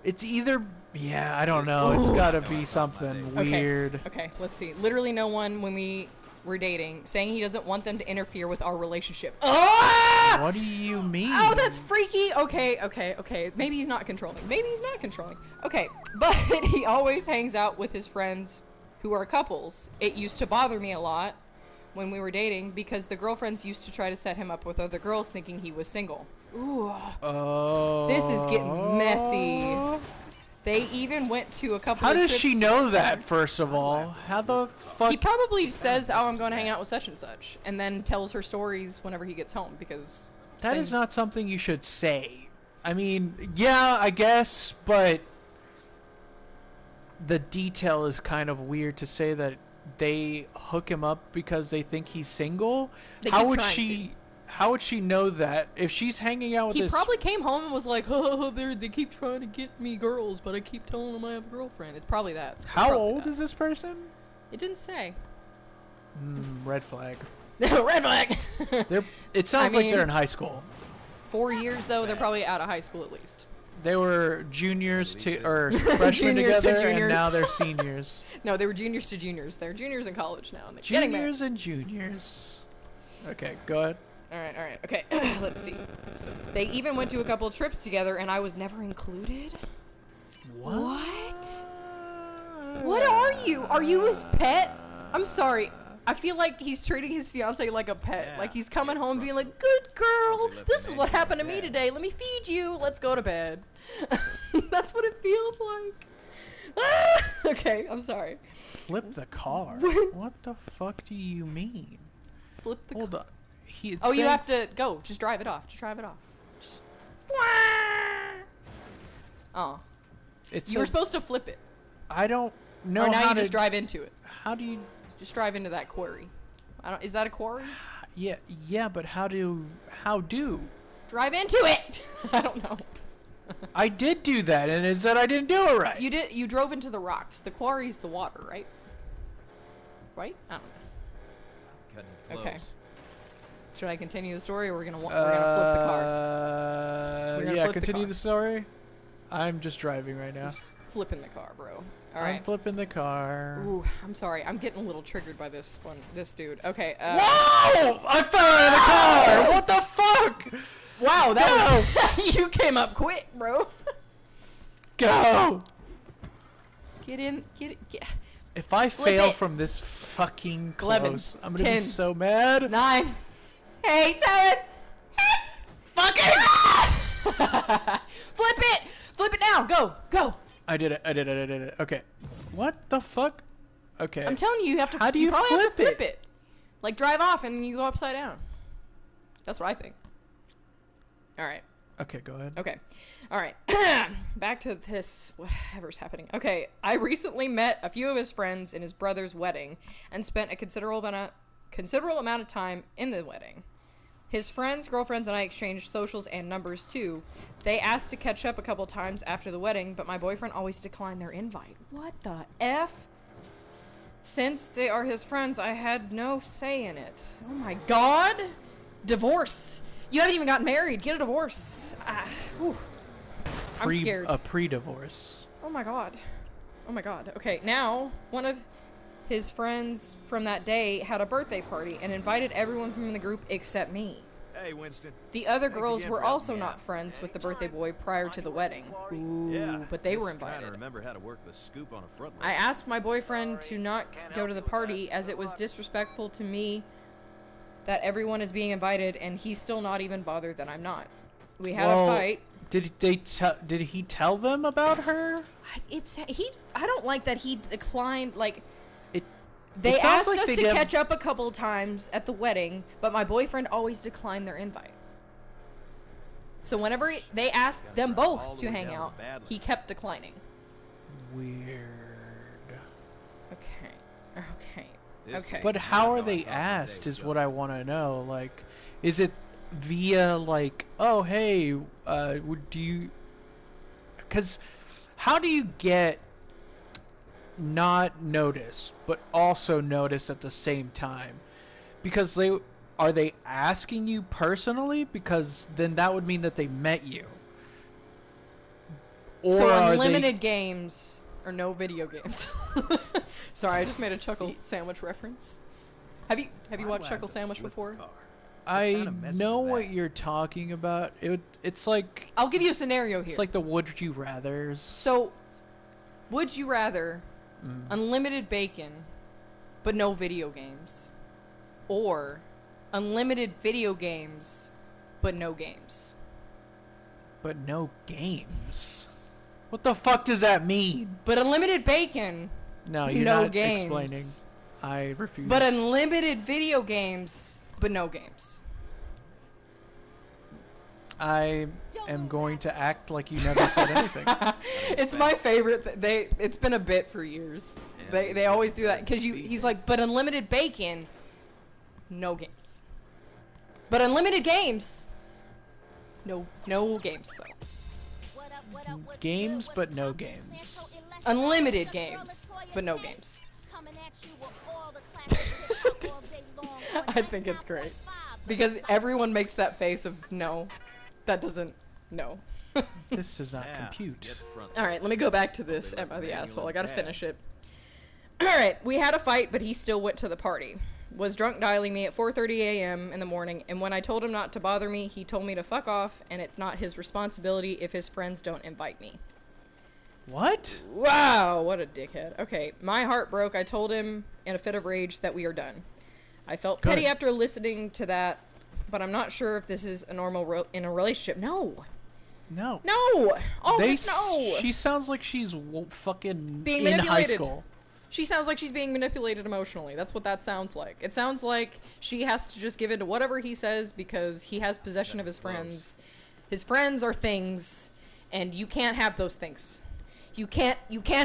it's either yeah, I don't know. It's got to be something Okay. weird. Okay, let's see. Literally no one when we were dating, saying he doesn't want them to interfere with our relationship. Ah! What do you mean? Oh, that's freaky. Okay. Maybe he's not controlling. Okay, but he always hangs out with his friends who are couples. It used to bother me a lot when we were dating because the girlfriends used to try to set him up with other girls thinking he was single. Ooh. Oh. This is getting messy. They even went to a couple How of does trips she know together. that, first of all? How the fuck? He probably says, "Oh, I'm going to hang out with such and such," and then tells her stories whenever he gets home because That is not something you should say. I mean, yeah, I guess, but the detail is kind of weird to say that they hook him up because they think he's single. They How keep would trying she? How would she know that if she's hanging out with He this? probably came home and was like, "Oh, they keep trying to get me girls, but I keep telling them I have a girlfriend." It's probably that. How old is this person? It didn't say. Red flag. Red flag. It sounds I like mean- they're in high school. 4 years though, they're probably out of high school at least. They were juniors to or freshmen Juniors to together, and juniors. now they're seniors. No, they were juniors to juniors. They're juniors in college now, and they're getting there. Juniors and juniors. Okay, go ahead. All right. Okay, let's see. They even went to a couple of trips together, and I was never included. What? What are you? Are you his pet? I'm sorry. I feel like he's treating his fiance like a pet. Yeah. Like he's coming home being like, "Good girl, this is what happened to me today. Let me feed you. Let's go to bed." That's what it feels like. Okay, I'm sorry. Flip the car. What the fuck do you mean? Flip the Hold on. Oh, you have to go. Just drive it off. Just... Oh. It's You were supposed to flip it. I don't know or now how you to... just drive into it. How do you... Just drive into that quarry. Is that a quarry? Yeah, but how do... Drive into it! I don't know. I did do that, and it said I didn't do it right. You drove into the rocks. The quarry's the water, right? Right? I don't know. Cutting it close. Okay. Should I continue the story, or we're gonna flip the car? Yeah, continue the story. I'm just driving right now. Just flipping the car, bro. All I'm right. flipping the car. Ooh, I'm sorry. I'm getting a little triggered by this dude. Okay. Whoa! I fell out of the car! What the fuck? Wow, that was... You came up quick, bro. Go! Get in. If I fail it. from this fucking 11, close, I'm gonna 10, be so mad. 9, 8, 7, 6. Fucking! Flip it! Flip it now! Go! I did it. Okay. What the fuck? Okay. I'm telling you, you have to. How do you probably have to flip flip it? Like drive off and you go upside down. That's what I think. All right. Okay, go ahead. Okay. All right. Back to this. Whatever's happening. Okay. I recently met a few of his friends in his brother's wedding and spent a considerable amount of time in the wedding. His friends, girlfriends, and I exchanged socials and numbers too. They asked to catch up a couple times after the wedding, but my boyfriend always declined their invite. What the F? Since they are his friends, I had no say in it. Oh my god! Divorce! You haven't even gotten married. Get a divorce. I'm scared. A pre-divorce. Oh my god. Okay, now, one of his friends from that day had a birthday party and invited everyone from the group except me. Hey, Winston. The other Thanks girls again were for helping also me not out. friends with the birthday boy prior to the wedding. Ooh, Yeah, but they were just trying to invited. remember how to work the scoop on a front I load. asked my boyfriend to not go to the party as it was disrespectful to me that everyone is being invited and he's still not even bothered that I'm not. We had a fight. Did he tell them about her? I don't like that he declined, like... It They sounds asked like us they to did- catch up a couple times at the wedding, but my boyfriend always declined their invite. So whenever they asked them both to hang out, he kept declining. Weird. Okay. But how are they asked is what I want to know. Like, is it via like, oh hey, do you? Because how do you get not notice but also notice at the same time? Because are they asking you personally? Because then that would mean that they met you. Or so are unlimited games or no video games. Sorry, I just made a Chuckle Sandwich reference. Have you watched Chuckle Sandwich before? I know what you're talking about. It's like... I'll give you a scenario here. It's like the would you rathers. So, would you rather unlimited bacon, but no video games? Or unlimited video games, but no games? But no games? What the fuck does that mean? But unlimited bacon, No, you're no not games. explaining. I refuse. But unlimited video games, but no games. I am going to act like you never said anything. It's my favorite. It's been a bit for years. They always do that because he's like, but unlimited bacon, no games. But unlimited games, no games. So Games, but no games. unlimited games, but no games. I think it's great because everyone makes that face of no. That doesn't no. This does not compute. All right, let me go back to this Emma the asshole. I gotta finish it. All right, we had a fight, but he still went to the party. Was drunk dialing me at 4:30 a.m. in the morning, and when I told him not to bother me, he told me to fuck off, and it's not his responsibility if his friends don't invite me. What? Wow, what a dickhead. Okay, my heart broke. I told him in a fit of rage that we are done. I felt petty Good. after listening to that, but I'm not sure if this is a normal in a relationship. No. No. No! Oh, They no! She sounds like she's fucking Being in high manipulated. school. She sounds like she's being manipulated emotionally. That's what that sounds like. It sounds like she has to just give in to whatever he says because he has possession of his friends. His friends are things, and you can't have those things. You can't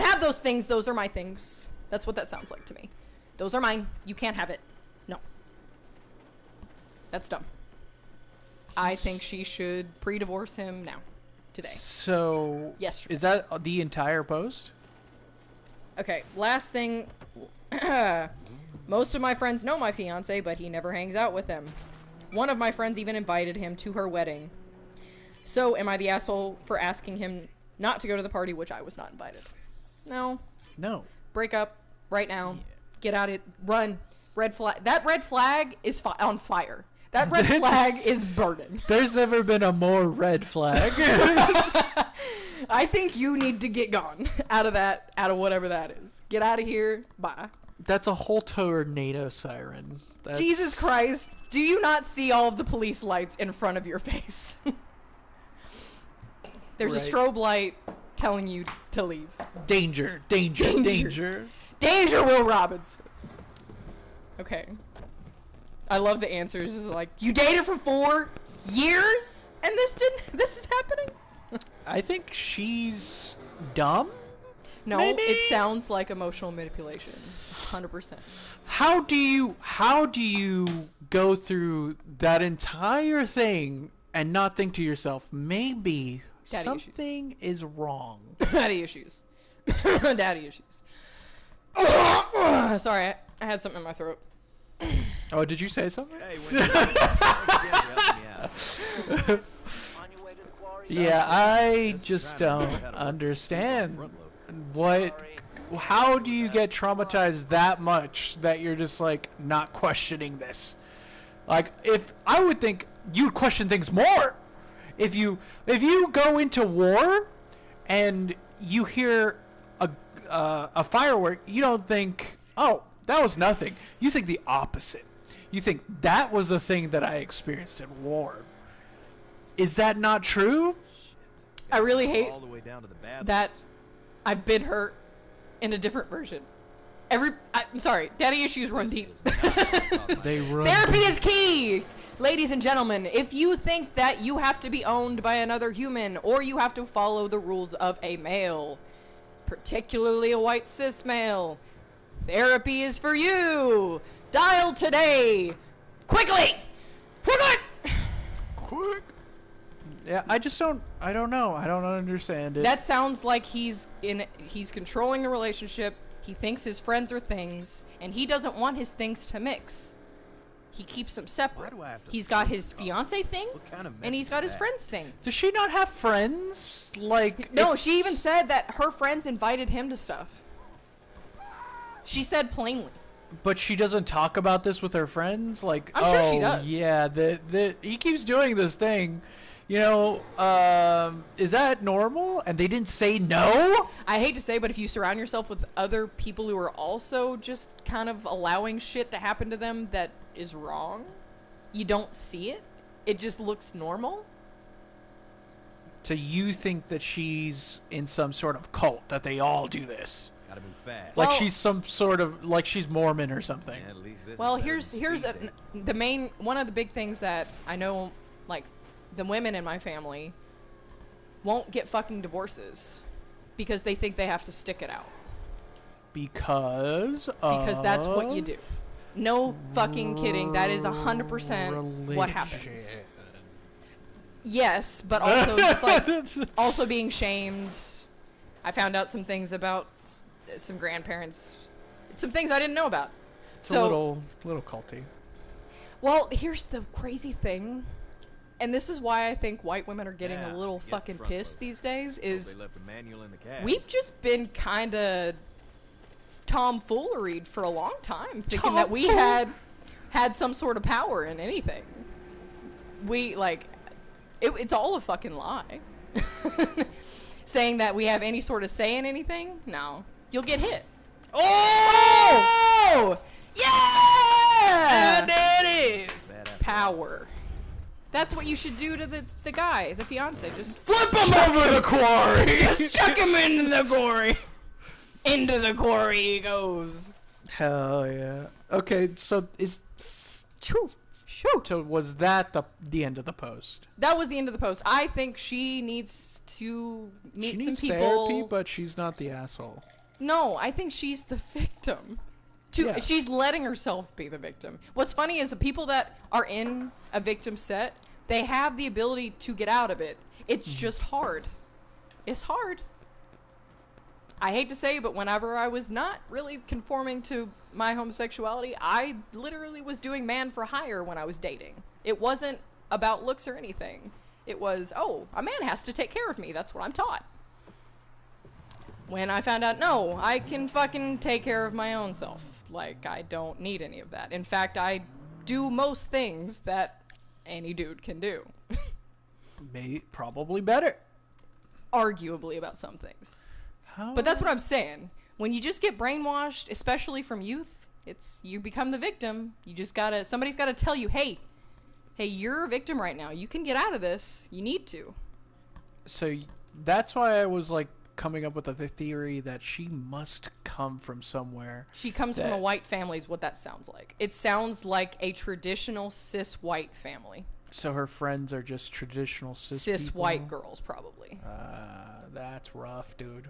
have those things. Those are my things. That's what that sounds like to me. Those are mine. You can't have it. No. That's dumb. I think she should pre-divorce him now. Today. So, yesterday. Is that the entire post? Okay, last thing. Most of my friends know my fiance, but he never hangs out with them. One of my friends even invited him to her wedding. So, am I the asshole for asking him not to go to the party, which I was not invited? No. No. Break up right now. Get out it. Run. Red flag. That red flag is on fire. That red flag is burning. There's never been a more red flag. I think you need to get gone out of whatever that is. Get out of here. Bye. That's a whole tornado siren. Jesus Christ. Do you not see all of the police lights in front of your face? There's a strobe light telling you to leave. Danger, danger, danger. Danger, danger, Will Robinson. Okay. I love the answers. It's like, you dated for 4 years and this is happening? I think she's dumb? No, maybe? It sounds like emotional manipulation. 100%. How do you go through that entire thing and not think to yourself, maybe Daddy something is wrong? Daddy issues. Daddy issues. Sorry, I had something in my throat. Oh, did you say something? Hey, Winston. Don't forget to help me out. Yeah, I just don't understand how do you get traumatized that much that you're just like not questioning this? Like, if I would think you'd question things more. If you go into war and you hear a firework, you don't think, oh, that was nothing. You think the opposite. You think that was the thing that I experienced in war. Is that not true? I really hate all the way down to the bad that I've been hurt in a different version. I'm sorry, daddy issues run deep. They run Therapy deep. is key! Ladies and gentlemen, if you think that you have to be owned by another human, or you have to follow the rules of a male, particularly a white cis male, therapy is for you! Dial today! Quickly! Quickly! Quick. Yeah, I don't know. I don't understand it. That sounds like he's controlling a relationship. He thinks his friends are things, and he doesn't want his things to mix. He keeps them separate. Why do I have to He's got prove his it? fiance thing, What kind of and he's message got is his that? friends thing. Does she not have friends? Like, No, she even said that her friends invited him to stuff. She said plainly. But she doesn't talk about this with her friends? Like, I'm sure she does. Yeah, he keeps doing this thing. You know, is that normal? And they didn't say no? I hate to say, but if you surround yourself with other people who are also just kind of allowing shit to happen to them that is wrong, you don't see it. It just looks normal. So you think that she's in some sort of cult, that they all do this? Gotta move fast. Like Well- she's some sort of, like she's Mormon or something. Yeah, at least this Well, is better here's than speed dating. one of the big things that I know, like, the women in my family won't get fucking divorces because they think they have to stick it out. Because That's what you do. No fucking kidding. That is 100% what happens. Yes, but also just like also being shamed. I found out some things about some grandparents, some things I didn't know about. It's a little culty. Well, here's the crazy thing, and this is why I think white women are getting Yeah, a little get fucking front pissed loaded. these days. Hope Is they left a manual in the cab. we've just been kind of tomfooleried for a long time, thinking that we had some sort of power in anything. We like it's all a fucking lie. Saying that we have any sort of say in anything? No, you'll get hit. Oh! Yeah! Bad it! Bad after Power. That's what you should do to the guy, the fiance. Just Flip him over the quarry! just chuck him into the quarry. Into the quarry he goes. Hell yeah. Okay, so Shoo. So was that the end of the post? That was the end of the post. I think she needs to meet She needs some people. therapy, but she's not the asshole. No, I think she's the victim. Yeah. She's letting herself be the victim. What's funny is the people that are in a victim set, they have the ability to get out of it. It's just hard. It's hard. I hate to say, but whenever I was not really conforming to my homosexuality, I literally was doing man for hire when I was dating. It wasn't about looks or anything. It was, oh, a man has to take care of me. That's what I'm taught. When I found out, no, I can fucking take care of my own self. Like, I don't need any of that. In fact, I do most things that any dude can do. Probably better. Arguably about some things. But that's what I'm saying. When you just get brainwashed, especially from youth, you become the victim. You just somebody's gotta tell you, hey, you're a victim right now. You can get out of this. You need to. So that's why I was like coming up with the theory that she must come from somewhere. She comes from a white family is what that sounds like. It sounds like a traditional cis white family. So her friends are just traditional cis people? White girls, probably. That's rough, dude.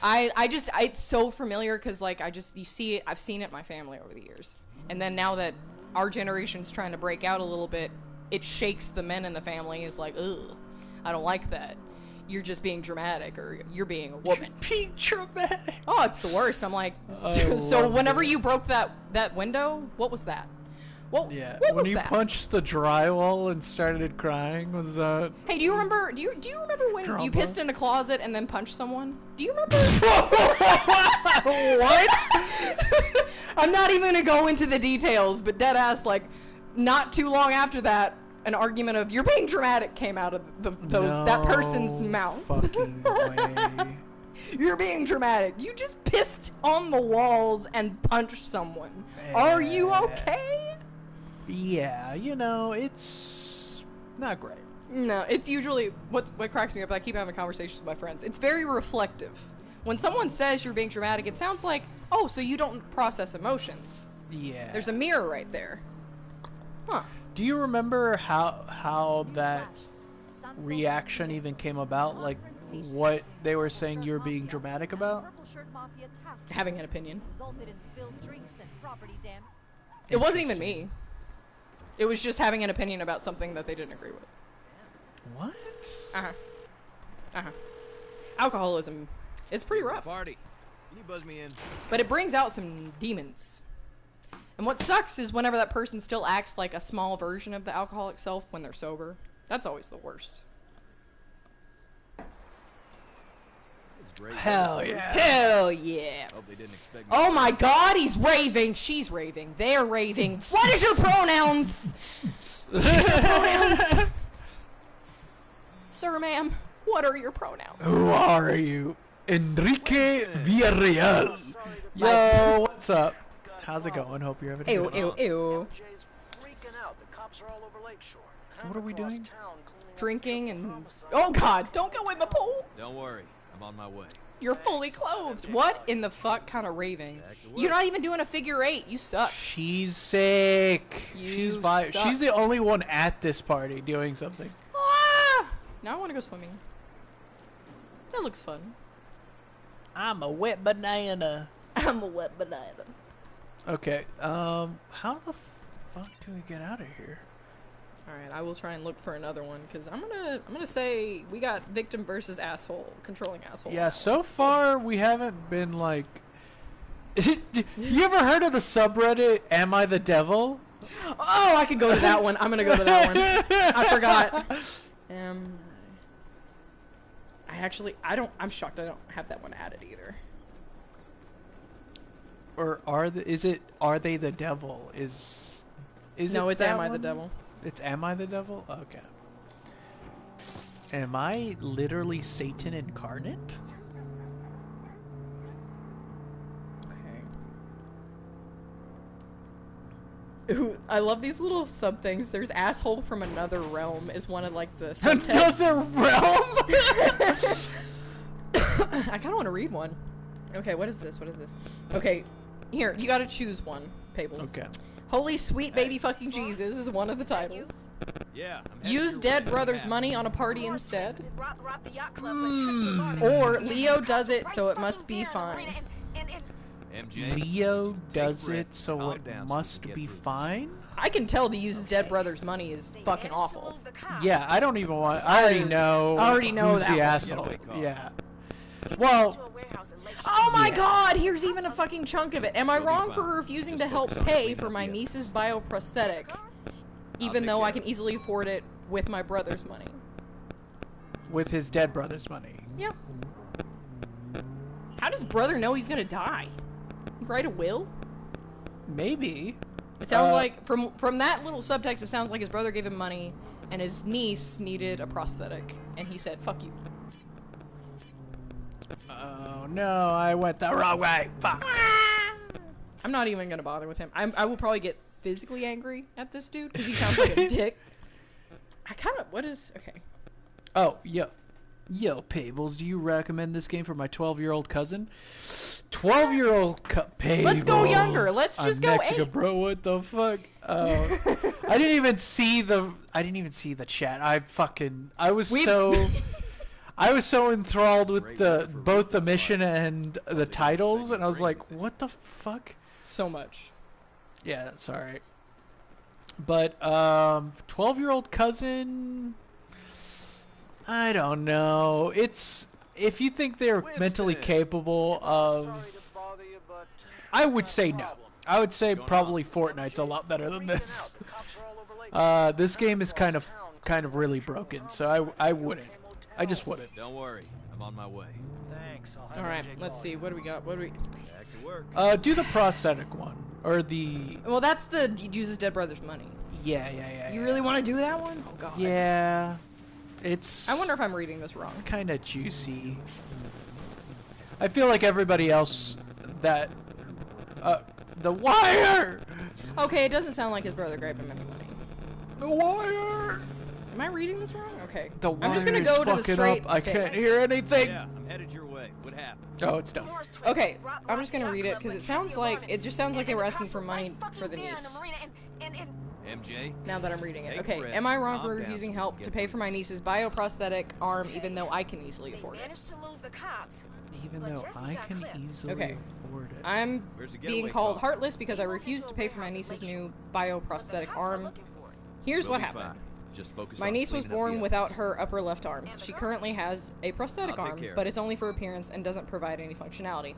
It's so familiar because, like, you see it, I've seen it in my family over the years. And then now that our generation's trying to break out a little bit, it shakes the men in the family. It's like, ugh, I don't like that. You're just being dramatic, or you're being a woman. Being dramatic. Oh, it's the worst. I'm like, so whenever you broke that window, what was that? What when was you that? punched the drywall and started crying, was that? Hey, do you remember when Drama? you pissed in a closet and then punched someone? Do you remember? What? I'm not even gonna go into the details, but dead ass, like, not too long after that, an argument of "you're being dramatic" came out of that person's mouth. Fucking way. You're being dramatic. You just pissed on the walls and punched someone. Are you okay? Yeah, it's not great. No, it's usually what cracks me up. I keep having conversations with my friends. It's very reflective. When someone says you're being dramatic, it sounds like, oh, so you don't process emotions. Yeah. There's a mirror right there. Huh. Do you remember how that reaction even came about? Like, what they were saying you were being dramatic about? Having an opinion. Resulted in spilled drinks and property damage. It wasn't even me. It was just having an opinion about something that they didn't agree with. What? Alcoholism, it's pretty rough. Party. Can you buzz me in? But it brings out some demons. And what sucks is whenever that person still acts like a small version of the alcoholic self when they're sober. That's always the worst. It's great. Hell yeah. Hell yeah. Hope they didn't expect me. Oh my god, he's raving. She's raving. They're raving. What is your pronouns? Sir, ma'am, what are your pronouns? Who are you? Enrique Villarreal. Yo, what's up? How's it going? Hope you're having a Ew, good ew, ew. Jay's freaking out. The cops are all over Lakeshore. What are we Across doing? town cleaning up Drinking triple and... homicide. Oh god, don't go in the pool. Don't worry. I'm on my way. You're fully clothed. What in the fuck kind of raving? Back to work. You're not even doing a figure eight. You suck. She's sick. You She's suck. the only one at this party doing something. Ah! Now I want to go swimming. That looks fun. I'm a wet banana. I'm a wet banana. Okay, how the fuck do we get out of here? Alright, I will try and look for another one, because I'm gonna say we got victim versus asshole, controlling asshole. Yeah, so far we haven't been like... You ever heard of the subreddit, Am I the Devil? Oh, I could go to that one. I'm gonna go to that one. I forgot. I'm shocked I don't have that one added either. Or are they the devil? Is No, it it's that Am I the one? Devil? It's Am I the Devil? Okay. Am I literally Satan incarnate? Okay. Ooh, I love these little sub things. There's asshole from another realm is one of like the Another subtexts. realm? I kind of want to read one. Okay, what is this? Okay, here, you gotta choose one, Pables. Okay. Holy sweet baby fucking Jesus is one of the titles. Yeah, I'm headed Use your dead way. brother's What money on a party instead. Rob the yacht club, but trip the alarm. Or Leo does it, so it must be fine. happened? MJ, Leo take a does breath, it, so calm it down so we must can get be through this. fine? I can tell to use his dead brother's money is fucking awful. Yeah, I don't even want. I already know. I already know who's that the one. asshole. Getaway car. Yeah. Well, Oh my Yeah. god, here's even a fucking chunk of it. Am I You'll be wrong fine. for refusing Just to help focus on pay cleaning for up my the niece's bioprosthetic, even take though I care can of it. easily afford it with my brother's money? with his dead brother's money. Yeah. How does brother know he's gonna die? Write a will? Maybe. It sounds like from that little subtext, it sounds like his brother gave him money, and his niece needed a prosthetic, and he said, "Fuck you." Oh no, I went the wrong way. Fuck. I'm not even gonna bother with him. I will probably get physically angry at this dude because he sounds like a dick. I kind of okay. Oh, yo, Pables, do you recommend this game for my 12-year-old cousin? 12-year-old Pables. Let's go younger. Let's just go Mexico, 8. bro. What the fuck? I didn't even see the chat. I was so enthralled with both the mission and the titles, and I was like, what the fuck? So much. Yeah, that's alright. But 12-year-old cousin, I don't know. It's if you think they're mentally capable of, Sorry to bother you, but I would say no. I would say probably Fortnite's a lot better than this. This game is kind of really broken, so I wouldn't. I just wouldn't. Don't worry, I'm on my way. Thanks. I'll have All right, MJ let's call see. you. What do we got? Back to work. Do the prosthetic one or the Well, that's the use his dead brother's money. yeah. You really want to do that one? Oh god. Yeah, it's. I wonder if I'm reading this wrong. kind of juicy. I feel like everybody else that the wire, Okay, it doesn't sound like his brother gave him any money. the wire, Am I reading this wrong? Okay. the wire I'm just gonna is go to the fucking straight up. I thing. can't hear anything. Yeah, I'm headed your way. What happened? Oh, it's done. Okay, I'm just gonna read it because it sounds like they were asking for money for the niece. MJ? Now that I'm reading it. Take a Okay, breath, am I wrong calm for down refusing so we help can to get pay through for my this. niece's bioprosthetic arm even though I can easily afford it? Managed to lose the cops. Even But though Jesse I got can clipped. easily Okay. afford it. I'm Where's the being getaway called car? heartless because I refused to pay for my niece's new bioprosthetic arm. Here's We'll what be happened. fine. Just focus My on niece was cleaning up born the without evidence. her upper left arm. She currently has a prosthetic I'll take arm, care of but it. it's only for appearance and doesn't provide any functionality.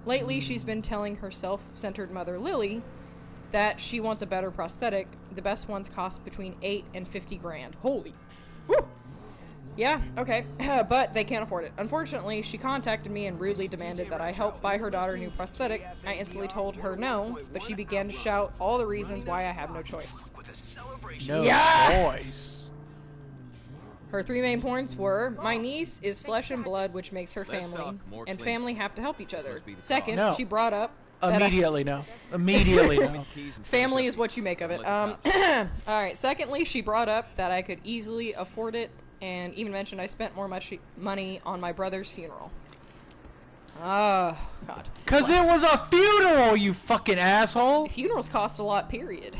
Lately, she's been telling her self-centered mother, Lily, that she wants a better prosthetic. The best ones cost between 8 and 50 grand. Holy. Whew. Yeah, okay. But they can't afford it. Unfortunately, she contacted me and rudely demanded that I help buy her daughter a new prosthetic. I instantly told her no, but she began to shout all the reasons why I have no choice. No Yeah! voice. Her 3 main points were, my niece is flesh and blood, which makes her Let's family, talk more and clean. family have to help each This other. must be the Second, No. she brought up that Immediately no. Immediately no. Keys and family finish is up what you make of it. Don't let the cops- Alright, secondly, she brought up that I could easily afford it, and even mentioned I spent more money on my brother's funeral. Oh, God. Cause it was a funeral, you fucking asshole. Funerals cost a lot, period.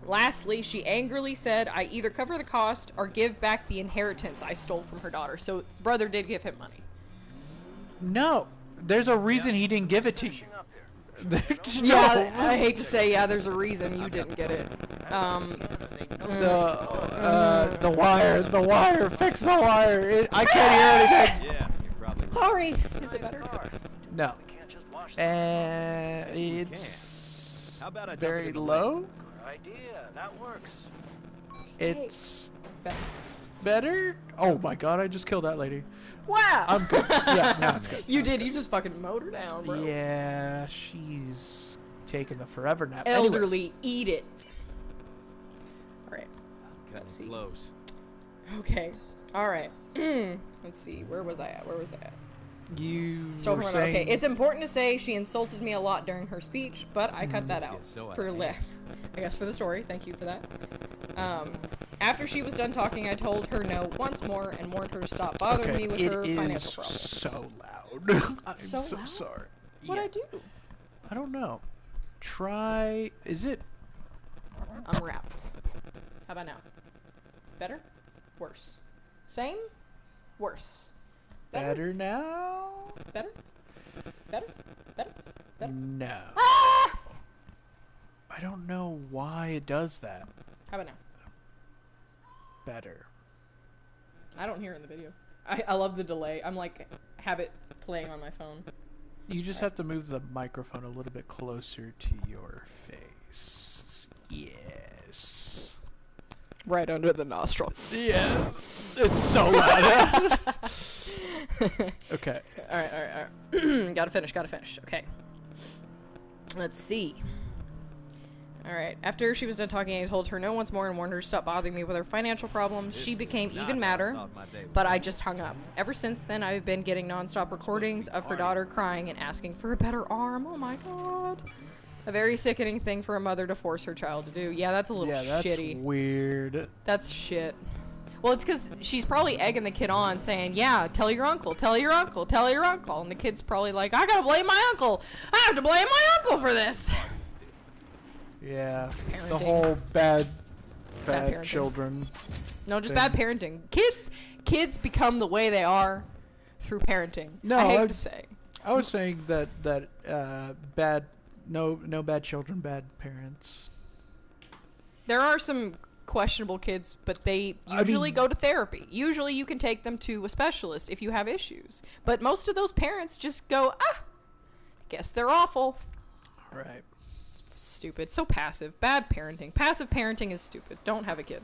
Lastly, she angrily said I either cover the cost or give back the inheritance I stole from her daughter. So, brother did give him money. No, there's a reason he didn't give it to you. Finishing up here. There's Yeah, no- I hate to say, yeah, there's a reason you didn't get it. The wire, fix the wire. I can't hear anything. Yeah, you're probably right. Sorry. Is it better? No, We can't just watch the and it's How about I dump very it in the low. Good idea. That works. It's Better. better. Oh my god, I just killed that lady. Wow. I'm good. Yeah, now it's good. You did. You just fucking mowed her down, bro. Yeah, she's taking the forever nap. Elderly, eat it. All right. Cutting Let's see. close. Okay. All right. Let's see. Where was I at? You So were from saying, okay, it's important to say she insulted me a lot during her speech, but I cut that Let's out get so out for of left. hand. I guess for the story. Thank you for that. After she was done talking, I told her no once more and warned her to stop bothering okay, me with it her is financial problems. so loud. I'm So so loud? sorry. What'd Yeah, I do? I don't know. Try. Is it? Unwrapped. How about now? Better? Worse? Same? Worse? Better now? Better? Better? Better? Better? No. Ah! I don't know why it does that. How about now? Better. I don't hear it in the video. I love the delay. I'm like, have it playing on my phone. You just have to move the microphone a little bit closer to your face. Yes. Right under the nostril. Yeah. It's so loud. Okay. Alright. Gotta finish. Okay. Let's see. Alright. After she was done talking, I told her no once more and warned her to stop bothering me with her financial problems. She became even madder, but I just hung up. Ever since then, I've been getting non-stop recordings of her daughter crying and asking for a better arm. Oh my god. A very sickening thing for a mother to force her child to do. Yeah, that's a little shitty. That's weird. That's shit. Well, it's because she's probably egging the kid on, saying, yeah, tell your uncle, tell your uncle, tell your uncle. And the kid's probably like, I gotta blame my uncle. I have to blame my uncle for this. Yeah. Parenting. The whole bad parenting. children. No, just thing. bad parenting. Kids become the way they are through parenting. No, I hate to say. I was saying that bad, no bad children, bad parents. There are some questionable kids, but they usually go to therapy. Usually you can take them to a specialist if you have issues. But most of those parents just go, guess they're awful. Right. Stupid. So passive. Bad parenting. Passive parenting is stupid. Don't have a kid.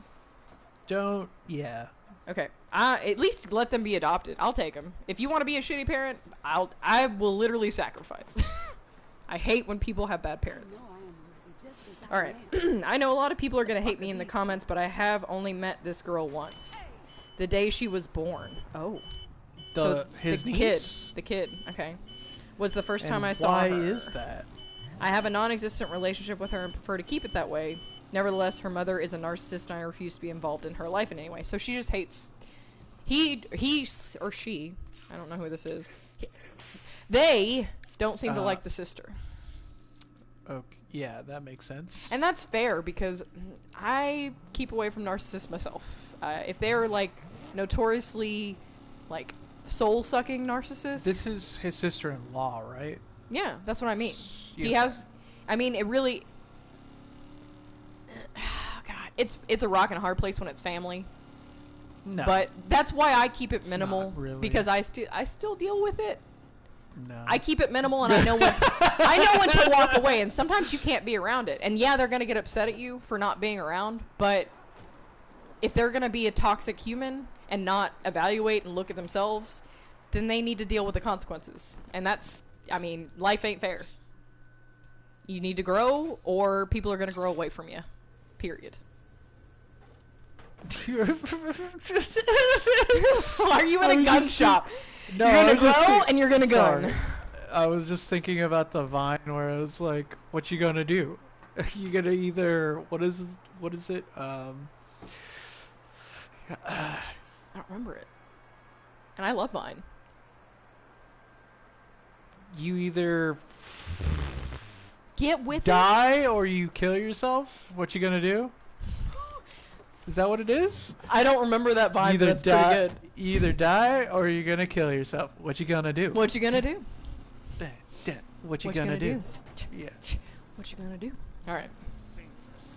Yeah. Okay. At least let them be adopted. I'll take them. If you want to be a shitty parent, I will literally sacrifice. I hate when people have bad parents. Alright. I know a lot of people are going to hate me in the comments, but I have only met this girl once. The day she was born. Oh. His niece? The kid. Okay. Was the first time I saw her. Why is that? I have a non-existent relationship with her and prefer to keep it that way. Nevertheless, her mother is a narcissist and I refuse to be involved in her life in any way. So she just hates... He or she, I don't know who this is. They don't seem to like the sister. Okay, yeah, that makes sense. And that's fair because I keep away from narcissists myself. If they're like notoriously like soul-sucking narcissists... This is his sister-in-law, right? Yeah, that's what I mean. Yeah. He has... I mean, it really... Oh, God. It's a rock and a hard place when it's family. No. But that's why I keep it It's minimal. not really. Because I still deal with it. No. I keep it minimal and I know when to walk away, and sometimes you can't be around it. And yeah, they're going to get upset at you for not being around, but if they're going to be a toxic human and not evaluate and look at themselves, then they need to deal with the consequences. And that's, I mean, life ain't fair. You need to grow or people are going to grow away from you. Period. Are you in a gun shop? No, you're I gonna was just grow and you're gonna gun. Sorry. I was just thinking about the Vine where it was like, what you gonna do? You gonna either, what is it? I don't remember it. And I love Vine. You either Get with it. die or you kill yourself? What you gonna do? Is that what it is? I don't remember that Vine, but it's pretty good. You either die or you're gonna kill yourself. What you gonna do? What you gonna do? What you gonna do? Yeah. What you gonna do? All right.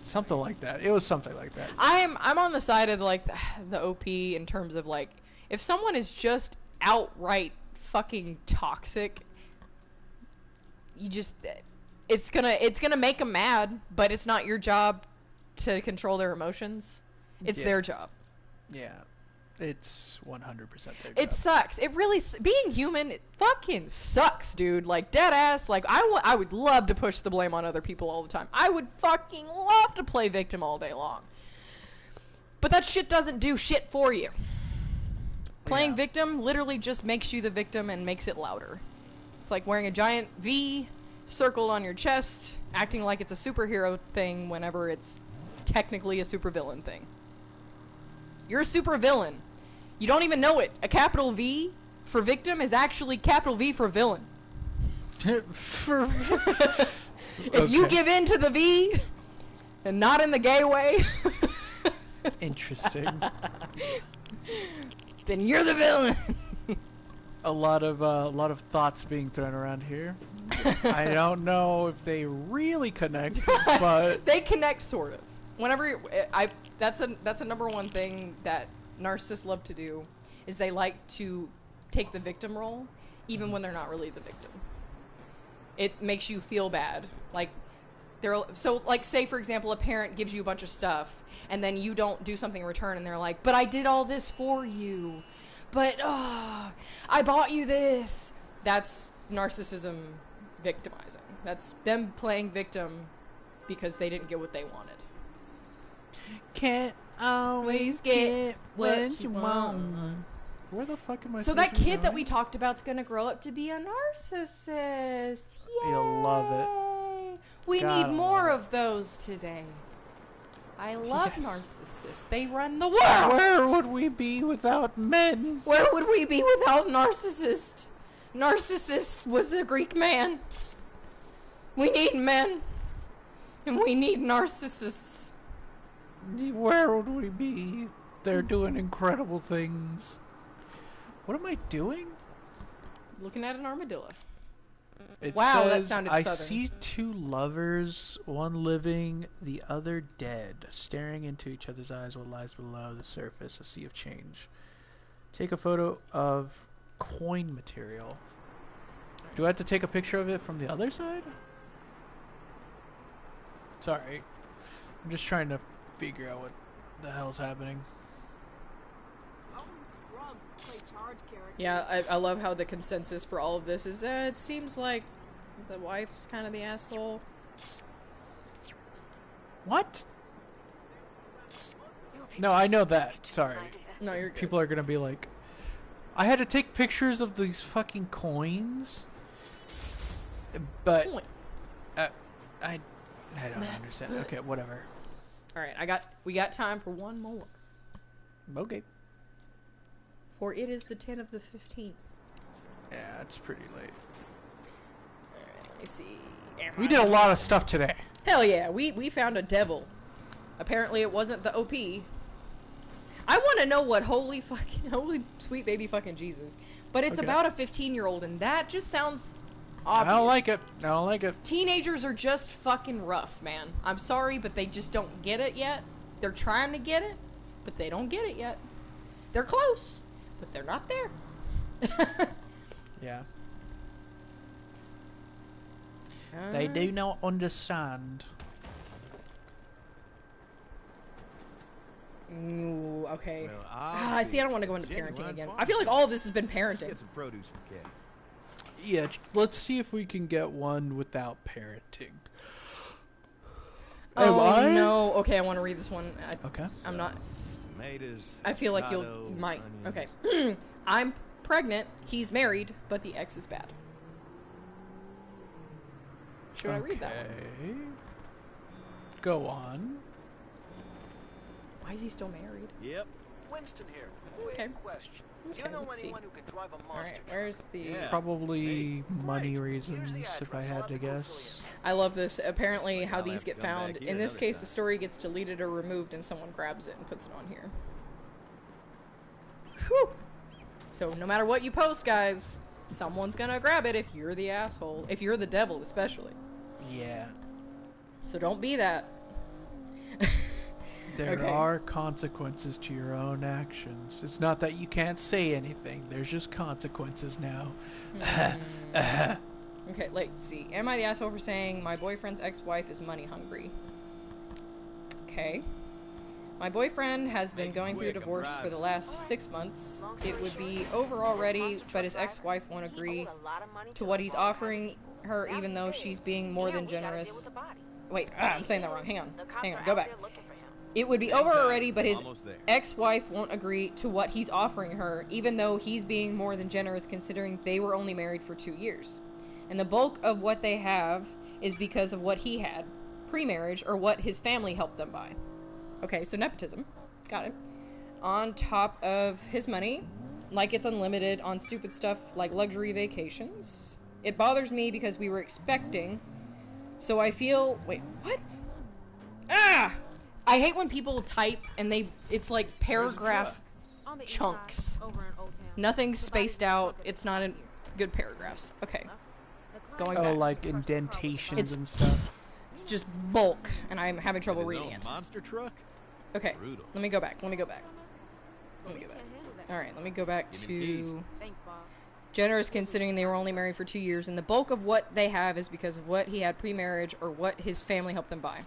Something like that. It was something like that. I'm on the side of like the OP in terms of like if someone is just outright fucking toxic, you just it's gonna make them mad, but it's not your job to control their emotions. It's their job. Yeah. It's 100% their job. It sucks. It really being human it fucking sucks, dude. Like dead ass. Like I would love to push the blame on other people all the time. I would fucking love to play victim all day long. But that shit doesn't do shit for you. Playing victim literally just makes you the victim and makes it louder. It's like wearing a giant V circled on your chest, acting like it's a superhero thing whenever it's technically a supervillain thing. You're a supervillain. You don't even know it. A capital V for victim is actually capital V for villain. If you Okay. give in to the V, and not in the gay way, Interesting. then you're the villain. A lot of thoughts being thrown around here. I don't know if they really connect, but They connect sort of. Whenever that's a number one thing that narcissists love to do, is they like to take the victim role even when they're not really the victim. It makes you feel bad. Like say for example a parent gives you a bunch of stuff and then you don't do something in return and they're like, "But I did all this for you. But I bought you this." That's narcissism victimizing. That's them playing victim because they didn't get what they wanted. can't always get what you want. Where the fuck am I? So that supposed to be kid that going? we talked about is gonna grow up to be a narcissist. Yay! You'll love it. We Gotta need more love it. of those today. I love Yes. narcissists. They run the world. Where would we be without men? Where would we be without Narcissist? Narcissus was a Greek man. We need men. And we need narcissists. Where would we be? They're doing incredible things. What am I doing? Looking at an armadillo. It Wow, that says, sounded I southern. see two lovers, one living, the other dead, staring into each other's eyes. What lies below the surface, a sea of change. Take a photo of coin material. Do I have to take a picture of it from the other side? Sorry. I'm just trying to figure out what the hell's happening. Yeah, I love how the consensus for all of this is, it seems like the wife's kind of the asshole. What? No, I know that. Sorry. No, you're good. People are gonna be like, I had to take pictures of these fucking coins, but Point. I don't understand. Okay, whatever. All right, we got time for one more. Okay. For it is the 10 of the 15th. Yeah, it's pretty late. All right, let me see. We did a lot of stuff today. Hell yeah, we found a devil. Apparently it wasn't the OP. I want to know what holy sweet baby fucking Jesus. But it's Okay. about a 15-year-old and that just sounds obvious. I don't like it. I don't like it. Teenagers are just fucking rough, man. I'm sorry, but they just don't get it yet. They're trying to get it, but they don't get it yet. They're close, but they're not there. Yeah. They do not understand. Ooh, okay. Well, I see. I don't want to go into genuine parenting again. farm I feel like all of this has been Let's parenting. get some produce from Kay. Yeah, let's see if we can get one without parenting. Am Oh I? no. Okay, I want to read this one. Okay. I'm not. Tomatoes. I feel like you avocado, might. onions. Okay. I'm pregnant. He's married, but the ex is bad. Should I read that one? Okay. Go on. Why is he still married? Yep. Winston here. Quick Okay. question. Do Okay, you know let's see. anyone who can drive a All monster right. truck? Where's the? Yeah. Probably Hey, money great. reasons, Here's the if I address. I'll had have to to go guess. I love this. Apparently, how I'll these have to get come back found. here In this another case, time. the story gets deleted or removed, and someone grabs it and puts it on here. Whew. So no matter what you post, guys, someone's gonna grab it if you're the asshole. If you're the devil, especially. Yeah. So don't be that. There Okay. are consequences to your own actions. It's not that you can't say anything. There's just consequences now. Okay, let's see. Am I the asshole for saying my boyfriend's ex-wife is money hungry? Okay. My boyfriend has been Make it going through a quick, I'm divorce for driving. the last 6 months. Long It story would short, be over already, monster but truck his driver, ex-wife won't he agree owed a lot of money to a what he's lot of offering people. her, Now even he's though dead. she's being more And than we gotta deal generous. with the body. Wait, I'm saying that wrong. Hang on. The cops Hang on, are go out back. there looking for him. It would be Hang over tight, already, but his almost there. ex-wife won't agree to what he's offering her, even though he's being more than generous considering they were only married for 2 years. And the bulk of what they have is because of what he had pre-marriage or what his family helped them buy. Okay, so nepotism. Got it. On top of his money, like it's unlimited on stupid stuff like luxury vacations. It bothers me because we were expecting So I feel... Wait, what? Ah! I hate when people type and it's like paragraph On the east chunks. side, over in Old Town. Nothing's The body spaced was out. drunk at It's the not time in of year. good paragraphs. Okay. The Going client Oh, back. like crushed the car with the indentations It's- and stuff. It's just bulk, and I'm having trouble His reading own it. monster truck? Okay. Brutal. Let me go back. Let me go back. Let me go back. Can't handle that. Alright, let me go back Give me the keys. to... Thanks, boss. Generous considering they were only married for 2 years, and the bulk of what they have is because of what he had pre-marriage or what his family helped them buy.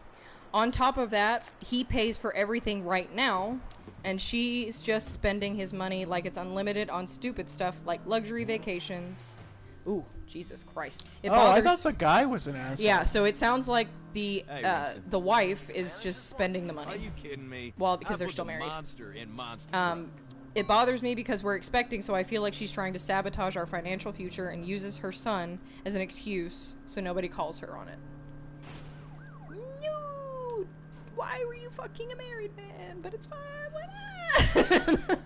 On top of that, he pays for everything right now, and she's just spending his money like it's unlimited on stupid stuff like luxury vacations. Ooh, Jesus Christ. It Oh, I bothers... thought the guy was an asshole. Yeah, so it sounds like the Hey, Winston. the wife is just spending the Are money. you kidding me? Well, because I they're put still the married. monster in monster It bothers me because we're expecting, so I feel like she's trying to sabotage our financial future and uses her son as an excuse so nobody calls her on it. No! Why were you fucking a married man? But it's fine. Why not?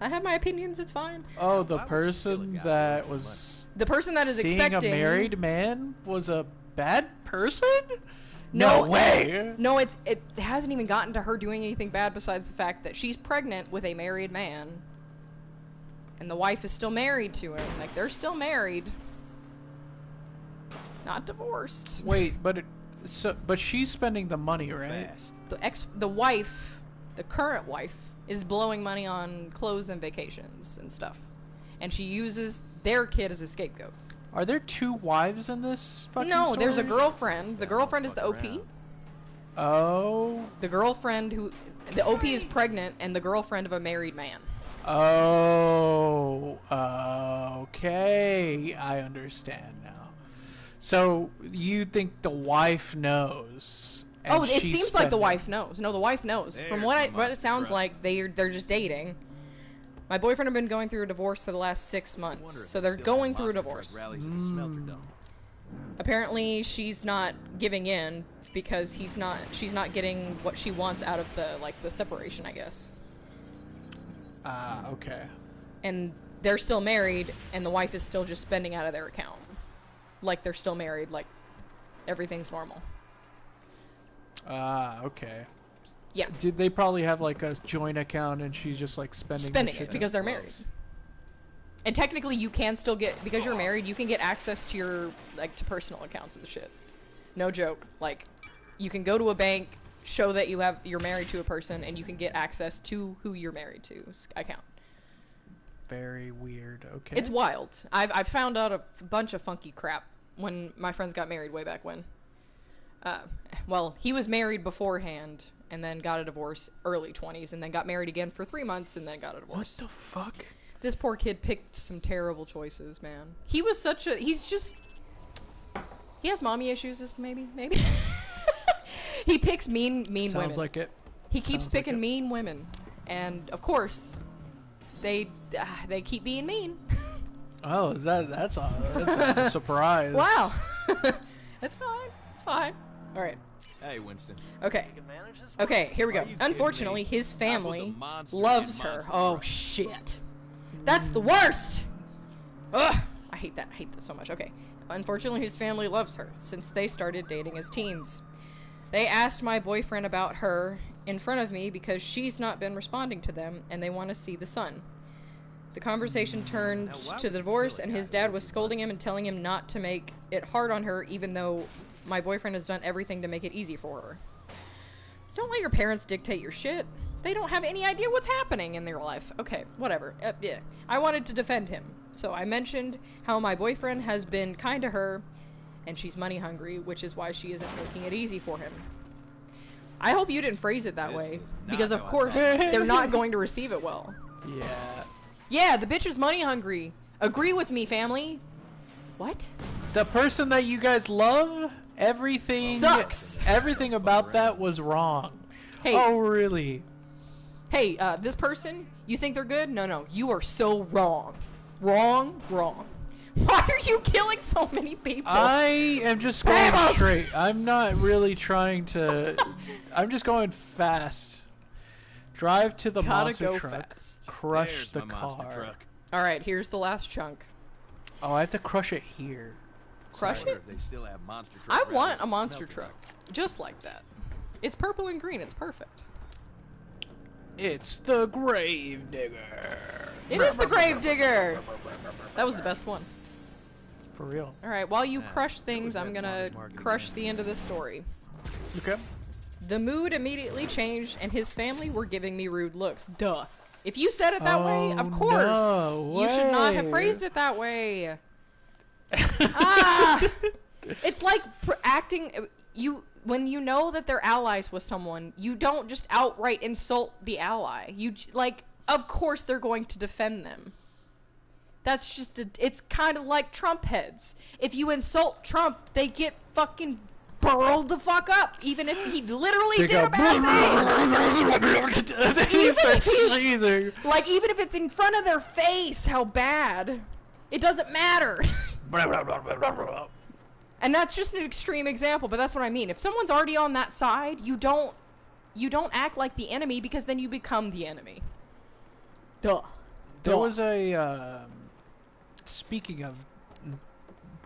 I have my opinions, it's fine. Oh, the Why would you kill a person guy that for was The person that is seeing expecting... a married man was a bad person? No, No way. No, it hasn't even gotten to her doing anything bad besides the fact that she's pregnant with a married man. And the wife is still married to him. Like, they're still married. Not divorced. Wait, but but she's spending the money, right? fast. The wife, the current wife, is blowing money on clothes and vacations and stuff. And she uses their kid as a scapegoat. Are there two wives in this fucking No, there's a story? girlfriend. The girlfriend is the OP. Around. Oh. The girlfriend who... The OP is pregnant and the girlfriend of a married man. Oh. Okay. I understand now. So you think the wife knows? And Oh, it she's seems like the spending- wife knows. No, the wife knows. From There's what my it monster sounds truck. like, they're just dating. My boyfriend had been going through a divorce for the last 6 Wonder months, if so they they're still have going through a monster truck divorce. Rallies at the smelter dome. Apparently, she's not giving in because she's not getting what she wants out of the separation, I guess. Ah, okay. And they're still married, and the wife is still just spending out of their account. Like they're still married, like everything's normal. Ah, okay. Yeah. Did they probably have like a joint account and she's just like spending the shit It because they're married. Close. And technically, you can still get, because you're married, you can get access to your, like, to personal accounts of the shit. No joke. Like, you can go to a bank, show that you're married to a person, and you can get access to who you're married to's account. Very weird. Okay. It's wild. I've found out a bunch of funky crap when my friends got married way back when. Well, he was married beforehand, and then got a divorce early 20s, and then got married again for 3 months, and then got a What divorce. the fuck? This poor kid picked some terrible choices, man. He was he has mommy issues, maybe. He picks mean women. Sounds like it. He keeps sounds like picking it. mean women. And, of course, they keep being mean. Oh, that's a surprise. Wow. It's fine. It's fine. Alright. Hey, Winston. Okay. You can manage this? Okay, here we Are go. you kidding Unfortunately, me? his I put family the monster loves in her. monster Oh, truck. shit. That's the worst! Ugh! I hate that. I hate that so much. Okay. Unfortunately, his family loves her, since they started dating as teens. They asked my boyfriend about her in front of me because she's not been responding to them, and they want to see the son. The conversation turned Now, why to would the you divorce, kill a and guy his who dad would was be scolding him and telling him not to make it hard on her, even though my boyfriend has done everything to make it easy for her. Don't let your parents dictate your shit. They don't have any idea what's happening in their life. Okay, whatever. Yeah. I wanted to defend him. So I mentioned how my boyfriend has been kind to her, and she's money hungry, which is why she isn't making it easy for him. I hope you didn't phrase it that This way, is not because of how I course thought. they're not going to receive it well. Yeah. Yeah, the bitch is money hungry. Agree with me, family. What? The person that you guys love, everything Sucks. Everything about that was wrong. Hey, Oh, really? hey, this person, you think they're good? No, you are so wrong. Wrong. Why are you killing so many people? I am just going Vamos! straight. I'm not really trying to. I'm just going fast. Drive to the Gotta monster go truck. fast. Crush There's the my monster car. truck. Alright, here's the last chunk. Oh, I have to crush it here. Crush wonder it? if they still have monster truck I rallies want a and monster smell truck. Just like that. It's purple and green. It's perfect. It's the Gravedigger. It is the Gravedigger! That was the best one. For real. Alright, while you Man, crush that things, was I'm that gonna farmer's market crush again. the end of this story. Okay. The mood immediately changed, and his family were giving me rude looks. Duh. If you said it that way, Oh, of course. no You should not have way. phrased it that way. Ah! It's like acting. When you know that they're allies with someone, you don't just outright insult the ally. Of course they're going to defend them. That's just it's kind of like Trump heads. If you insult Trump, they get fucking burled the fuck up, even if he literally They did go, a bad thing. He starts sneezing. Like, even if it's in front of their face, how bad. It doesn't matter. And that's just an extreme example, but that's what I mean. If someone's already on that side, you don't act like the enemy, because then you become the enemy. Duh. There was a speaking of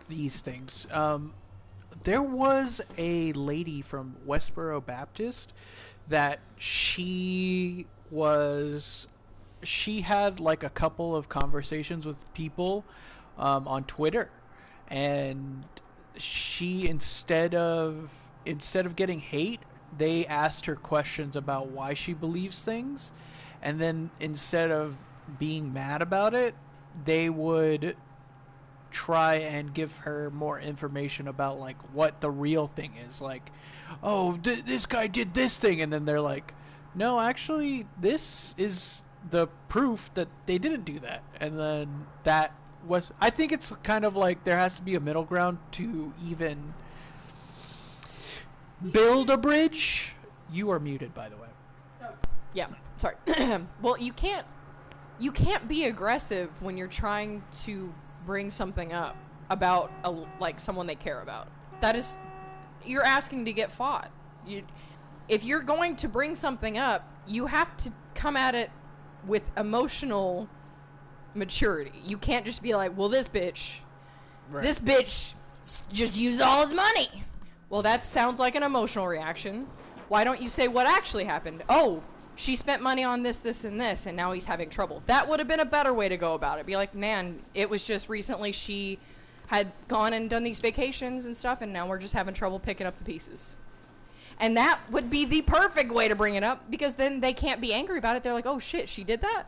these things, there was a lady from Westboro Baptist that she had like a couple of conversations with people on Twitter, and she instead of getting hate, they asked her questions about why she believes things, and then instead of being mad about it, they would try and give her more information about like what the real thing is. Like, oh, this guy did this thing, and then they're like, no, actually this is the proof that they didn't do that. And then that was, I think it's kind of like there has to be a middle ground to even build a bridge. You are muted, by the way. Yeah, sorry. Well, you can't be aggressive when you're trying to bring something up about like someone they care about. That is, you're asking to get fought. If you're going to bring something up, you have to come at it with emotional maturity. You can't just be like, well, this bitch just used all his money. Well, that sounds like an emotional reaction. Why don't you say what actually happened? Oh, she spent money on this, this, and this, and now he's having trouble. That would have been a better way to go about it. Be like, man, it was just recently she had gone and done these vacations and stuff, and now we're just having trouble picking up the pieces. And that would be the perfect way to bring it up, because then they can't be angry about it. They're like, oh shit, she did that?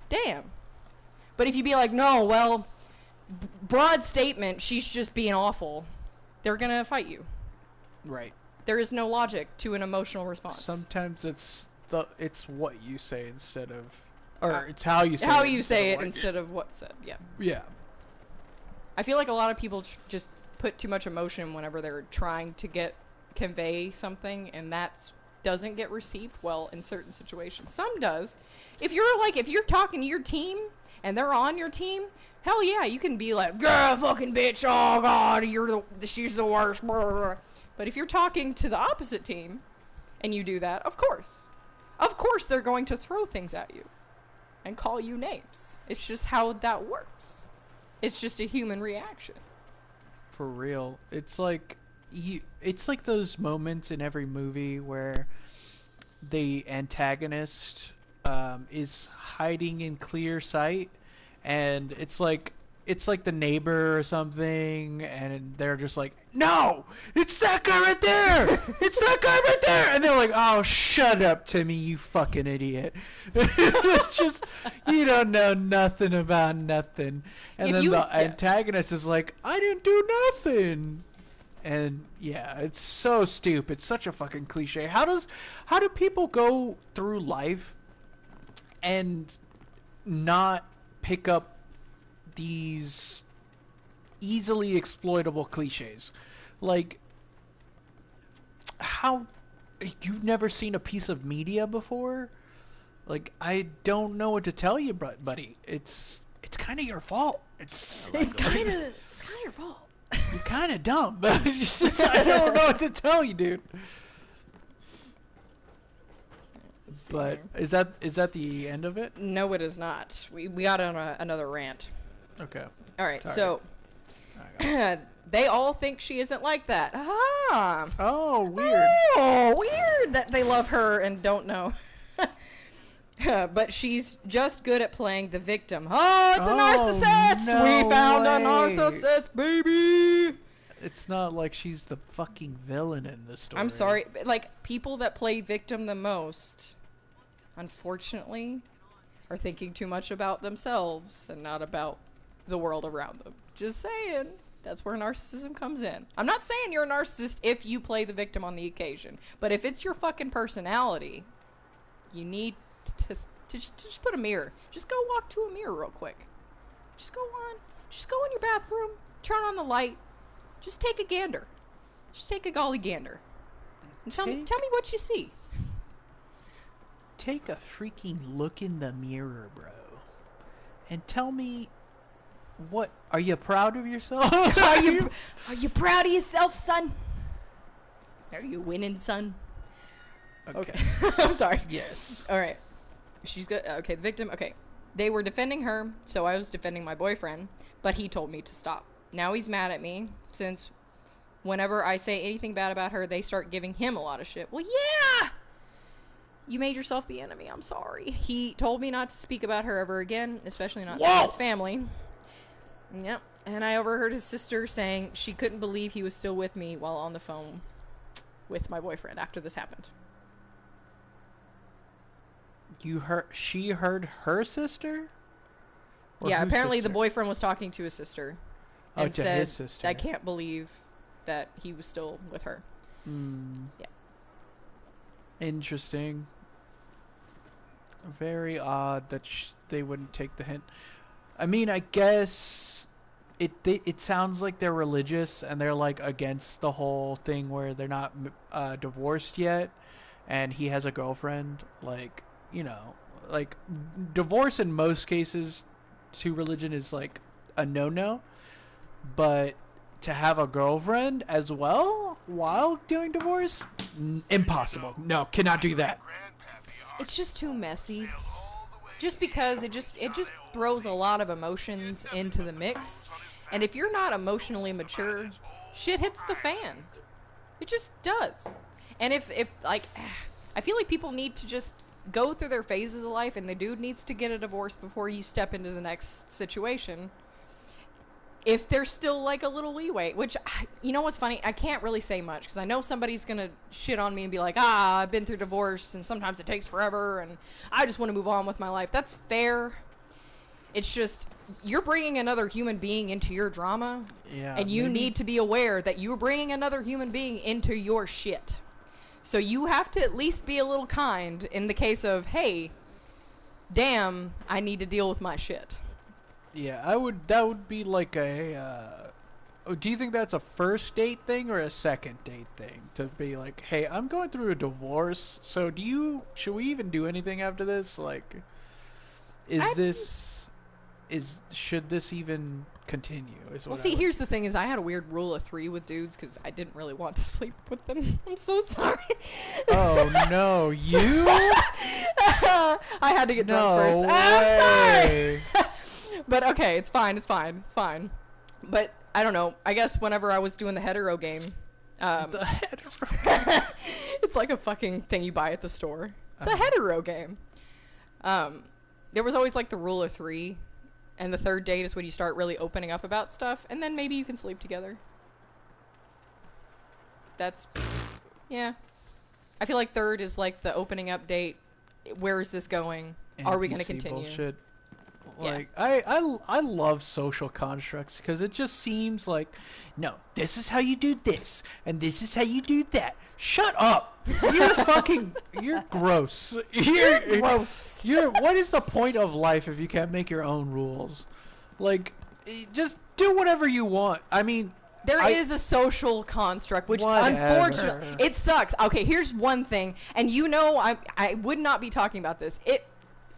Damn. But if you be like, no, well, broad statement, she's just being awful, they're gonna fight you. Right. There is no logic to an emotional response. Sometimes it's what you say instead of, or it's how you say how it. you say it what instead of what's said. Yeah. Yeah. I feel like a lot of people just put too much emotion whenever they're trying to convey something, and that doesn't get received well in certain situations. Some does. If you're talking to your team and they're on your team, hell yeah, you can be like, "Girl, fucking bitch! Oh god, she's the worst." Blah, blah, blah. But if you're talking to the opposite team and you do that, of course they're going to throw things at you and call you names. It's just how that works. It's just a human reaction. For real. It's like those moments in every movie where the antagonist is hiding in clear sight, and it's like the neighbor or something, and they're just like, no, it's that guy right there, it's that guy right there, and they're like, oh, shut up, Timmy, you fucking idiot. It's just, you don't know nothing about nothing. And then the antagonist is like, I didn't do nothing. And yeah, it's so stupid. It's such a fucking cliche. How do people go through life and not pick up these easily exploitable cliches? Like, how, you've never seen a piece of media before? Like, I don't know what to tell you, buddy. It's kind of your fault. It's kind of your fault. You're kind of dumb. I don't know what to tell you, dude. But is that the end of it? No, it is not. We got on another rant. Okay. All right, Sorry. so they all think she isn't like that. Ah. Oh, weird. Oh, weird that they love her and don't know. But she's just good at playing the victim. Oh, it's a narcissist! No We found a way. narcissist, baby! It's not like she's the fucking villain in this story. I'm sorry. Like, people that play victim the most, unfortunately, are thinking too much about themselves and not about the world around them. Just saying. That's where narcissism comes in. I'm not saying you're a narcissist if you play the victim on the occasion. But if it's your fucking personality, you need to just put a mirror. Just go walk to a mirror real quick. Just go in your bathroom, turn on the light, just take a gander. Just take a golly gander. And tell me what you see. Take a freaking look in the mirror, bro. And tell me, what, are you proud of yourself? Are you proud of yourself, son? Are you winning, son? Okay. I'm sorry. Yes. All right. She's good. Okay, the victim. Okay. They were defending her, so I was defending my boyfriend, but he told me to stop. Now he's mad at me, since whenever I say anything bad about her, they start giving him a lot of shit. Well, yeah! You made yourself the enemy. I'm sorry. He told me not to speak about her ever again, especially not to his family. Yep. And I overheard his sister saying she couldn't believe he was still with me while on the phone with my boyfriend after this happened. She heard her sister? Or Yeah, whose apparently sister? the boyfriend was talking to his sister and to said, his sister. I can't believe that he was still with her. Yeah. Interesting. Very odd that they wouldn't take the hint. I mean, I guess it sounds like they're religious and they're like against the whole thing where they're not divorced yet, and he has a girlfriend. Like, you know, like divorce in most cases to religion is like a no-no, but to have a girlfriend as well while doing divorce, impossible. No, cannot do that. It's just too messy. Just because it just throws a lot of emotions into the mix. And if you're not emotionally mature, shit hits the fan. It just does. And if like, I feel like people need to just go through their phases of life, and the dude needs to get a divorce before you step into the next situation. If there's still like a little leeway, which, you know what's funny? I can't really say much because I know somebody's going to shit on me and be like, I've been through divorce and sometimes it takes forever and I just want to move on with my life. That's fair. It's just, you're bringing another human being into your drama, and you need to be aware that you're bringing another human being into your shit. So you have to at least be a little kind in the case of, hey, damn, I need to deal with my shit. Yeah, that would be like a, do you think that's a first date thing or a second date thing? To be like, hey, I'm going through a divorce, so should we even do anything after this? Like, should this even continue? Well, see, here's the thing is I had a weird rule of 3 with dudes because I didn't really want to sleep with them. I'm so sorry. Oh, no, you? I had to get drunk first. No I'm way. sorry. But okay, it's fine. But I don't know. I guess whenever I was doing the hetero game, The hetero. it's like a fucking thing you buy at the store. The hetero game. There was always like the rule of 3, and the third date is when you start really opening up about stuff, and then maybe you can sleep together. That's, yeah. I feel like third is like the opening up date. Where is this going? Are we going to NPC continue? Bullshit. Yeah. Like, I love social constructs because it just seems like, no, this is how you do this, and this is how you do that. Shut up! You're gross. You're Gross. What is the point of life if you can't make your own rules? Like, just do whatever you want. I mean, There is a social construct, which Whatever. unfortunately, it sucks. Okay, here's one thing, and you know I would not be talking about this.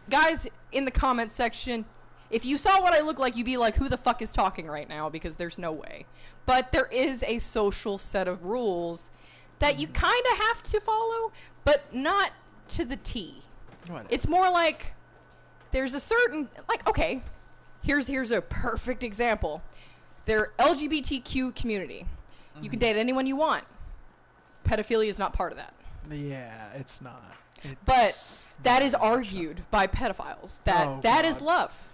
Guys, in the comments section, if you saw what I look like, you'd be like, who the fuck is talking right now? Because there's no way. But there is a social set of rules that you kind of have to follow, but not to the T. Whatever. It's more like there's a certain, like, okay, here's a perfect example. They're LGBTQ community. You can date anyone you want. Pedophilia is not part of that. Yeah, it's not. But that is not much argued by pedophiles that Oh, that is God. love.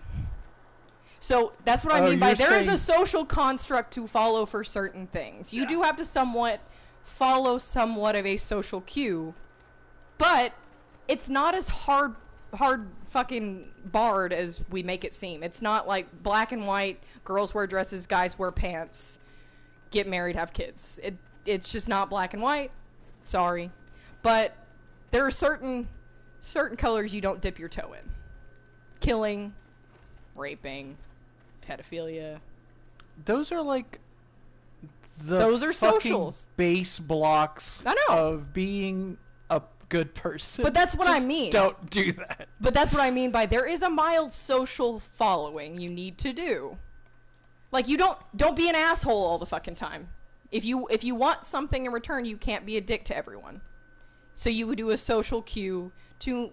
So that's what I Oh, mean by you're there is saying- a social construct to follow for certain things. You do have to somewhat follow somewhat of a social cue, but it's not as hard fucking barred as we make it seem. It's not like black and white, girls wear dresses, guys wear pants, get married, have kids. It's just not black and white. Sorry. But there are certain colors you don't dip your toe in. Killing, raping, pedophilia. Those are like Those are fucking socials. base blocks I know. of being a good person. But that's what I Just mean. Don't do that. But that's what I mean by there is a mild social following you need to do. Like you don't be an asshole all the fucking time. If you want something in return, you can't be a dick to everyone. So you would do a social cue to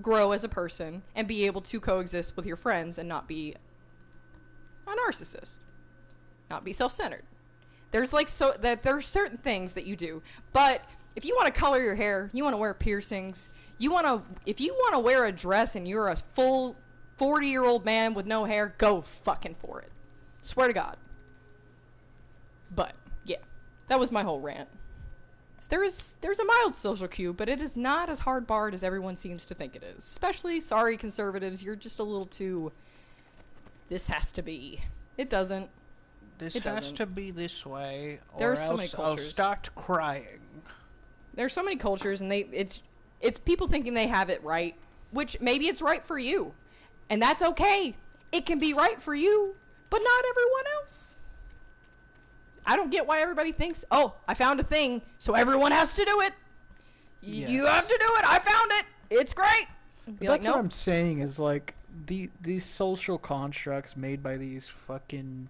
grow as a person and be able to coexist with your friends and not be a narcissist. Not be self-centered. There's there's certain things that you do. But if you want to color your hair, you want to wear piercings, if you want to wear a dress and you're a full 40-year-old man with no hair, go fucking for it. Swear to God. But yeah, that was my whole rant. There's a mild social cue, but it is not as hard barred as everyone seems to think it is. Especially, sorry conservatives, you're just a little too. This has to be. It doesn't. This It has doesn't. to be this way, There or are so many else I'll cultures. start crying. There's so many cultures, and it's people thinking they have it right, which maybe it's right for you, and that's okay. It can be right for you, but not everyone else. I don't get why everybody thinks, oh, I found a thing, so everyone has to do it. You Yes. have to do it. I found it. It's great. Be like, That's what no. I'm saying is like these social constructs made by these fucking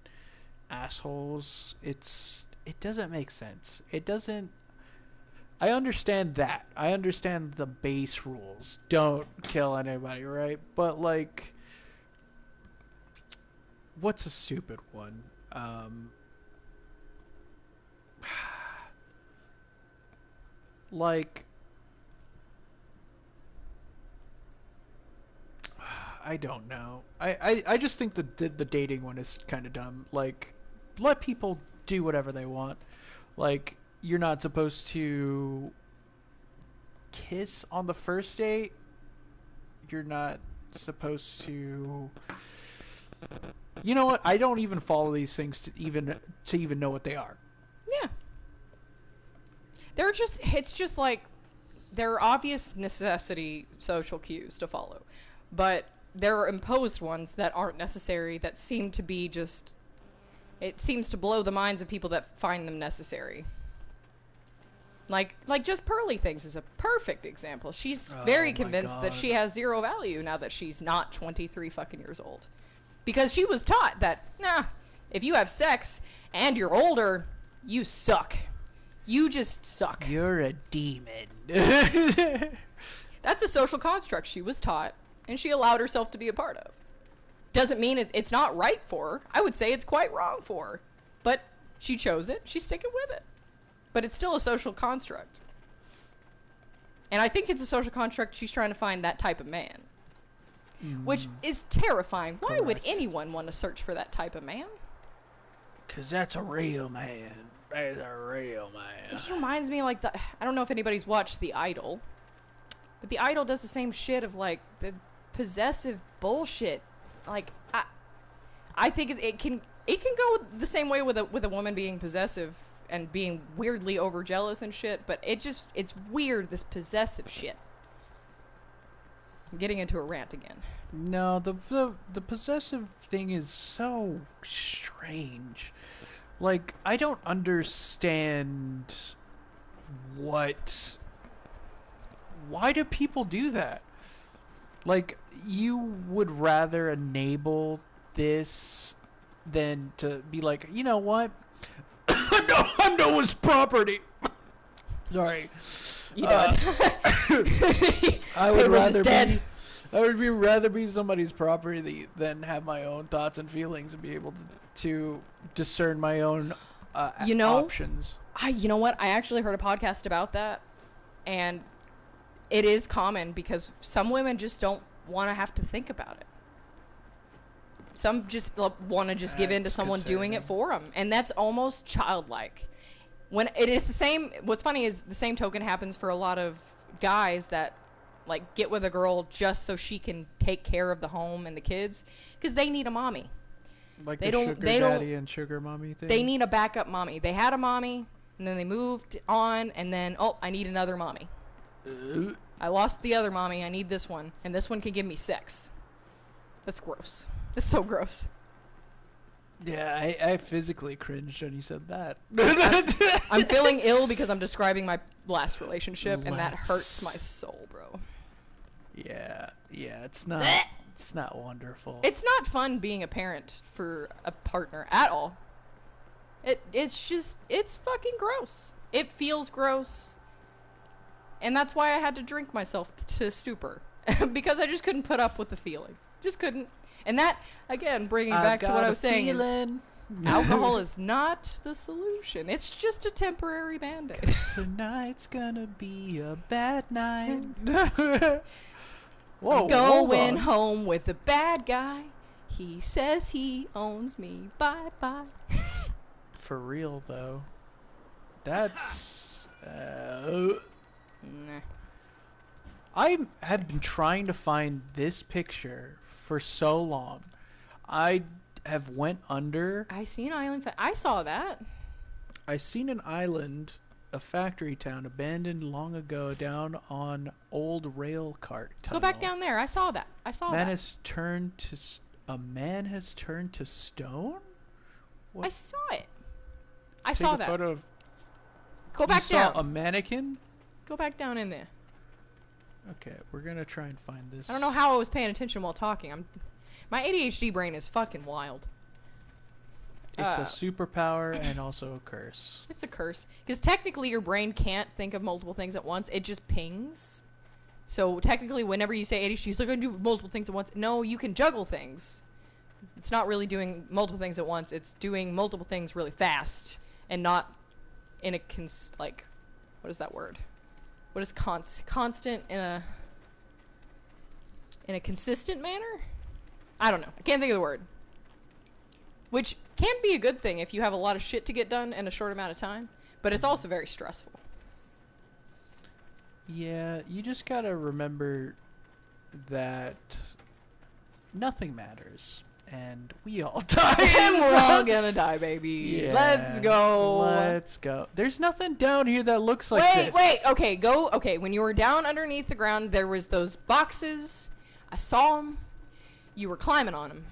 assholes. It doesn't make sense. It doesn't. I understand that. I understand the base rules. Don't kill anybody, right? But like, what's a stupid one? Like, I don't know. I just think the dating one is kind of dumb. Like, let people do whatever they want. Like, you're not supposed to kiss on the first date. You're not supposed to. You know what? I don't even follow these things to even know what they are. Yeah. It's just like, there are obvious necessity social cues to follow, but there are imposed ones that aren't necessary, that seem to be just, it seems to blow the minds of people that find them necessary. Like just Pearly things is a perfect example. She's very my convinced that God. she has zero value now that she's not 23 fucking years old. Because she was taught that, if you have sex and you're older, you suck. You just suck. You're a demon. That's a social construct she was taught, and she allowed herself to be a part of. Doesn't mean it's not right for her. I would say it's quite wrong for her. But she chose it. She's sticking with it. But it's still a social construct. And I think it's a social construct she's trying to find that type of man. Which is terrifying. Why would Correct. anyone want to search for that type of man? Because that's a real man. That's a real It man. just reminds me like I don't know if anybody's watched The Idol, but The Idol does the same shit of like the possessive bullshit. Like I think it can go the same way with a woman being possessive and being weirdly overjealous and shit, but it's weird, this possessive shit. I'm getting into a rant again. No, the possessive thing is so strange. Like, I don't understand why do people do that? Like, you would rather enable this than to be like, you know what? I'm Noah's property. Sorry. You done? I would Pedro's is rather dead. be. I would rather be somebody's property than have my own thoughts and feelings and be able to discern my own options. You know what? I actually heard a podcast about that, and it is common because some women just don't want to have to think about it. Some just want to just give in to someone doing it for them, and that's almost childlike. When it is the same, what's funny is the same token happens for a lot of guys that like get with a girl just so she can take care of the home and the kids because they need a mommy. Like the sugar daddy and sugar mommy thing? They need a backup mommy. They had a mommy, and then they moved on, and then, oh, I need another mommy. I lost the other mommy. I need this one, and this one can give me sex. That's gross. That's so gross. Yeah, I physically cringed when you said that. I'm feeling ill because I'm describing my last relationship, and that hurts my soul, bro. Yeah, it's not wonderful. It's not fun being a parent for a partner at all. It's fucking gross. It feels gross. And that's why I had to drink myself to stupor. Because I just couldn't put up with the feeling. Just couldn't. And that, again, bringing back to what I was saying is alcohol is not the solution. It's just a temporary band-aid. Tonight's gonna be a bad night. Whoa, I'm going home with a bad guy. He says he owns me. Bye-bye. For real, though. That's... Nah. I have been trying to find this picture for so long. I have went under... I see an island... I saw that. I seen an island, a factory town, abandoned long ago down on old rail cart tunnel. Go back down there. I saw that. A man has turned to stone? What? I saw it. I saw that. Take a photo of... Go back down. You saw a mannequin? Go back down in there. Okay, we're gonna try and find this. I don't know how I was paying attention while talking. My ADHD brain is fucking wild. It's a superpower and also a curse. It's a curse. Because technically your brain can't think of multiple things at once. It just pings. So technically whenever you say ADHD, it's like, I can do multiple things at once. No, you can juggle things. It's not really doing multiple things at once. It's doing multiple things really fast. And not in a, what is that word? What is constant in a consistent manner? I don't know. I can't think of the word. Which can be a good thing if you have a lot of shit to get done in a short amount of time, but it's also very stressful. Yeah, you just gotta remember that nothing matters, and we all die. And we're all gonna die, baby. Yeah, Let's go. Let's go. There's nothing down here that looks like this. Wait. Okay, go. Okay, when you were down underneath the ground, there was those boxes. I saw them. You were climbing on them.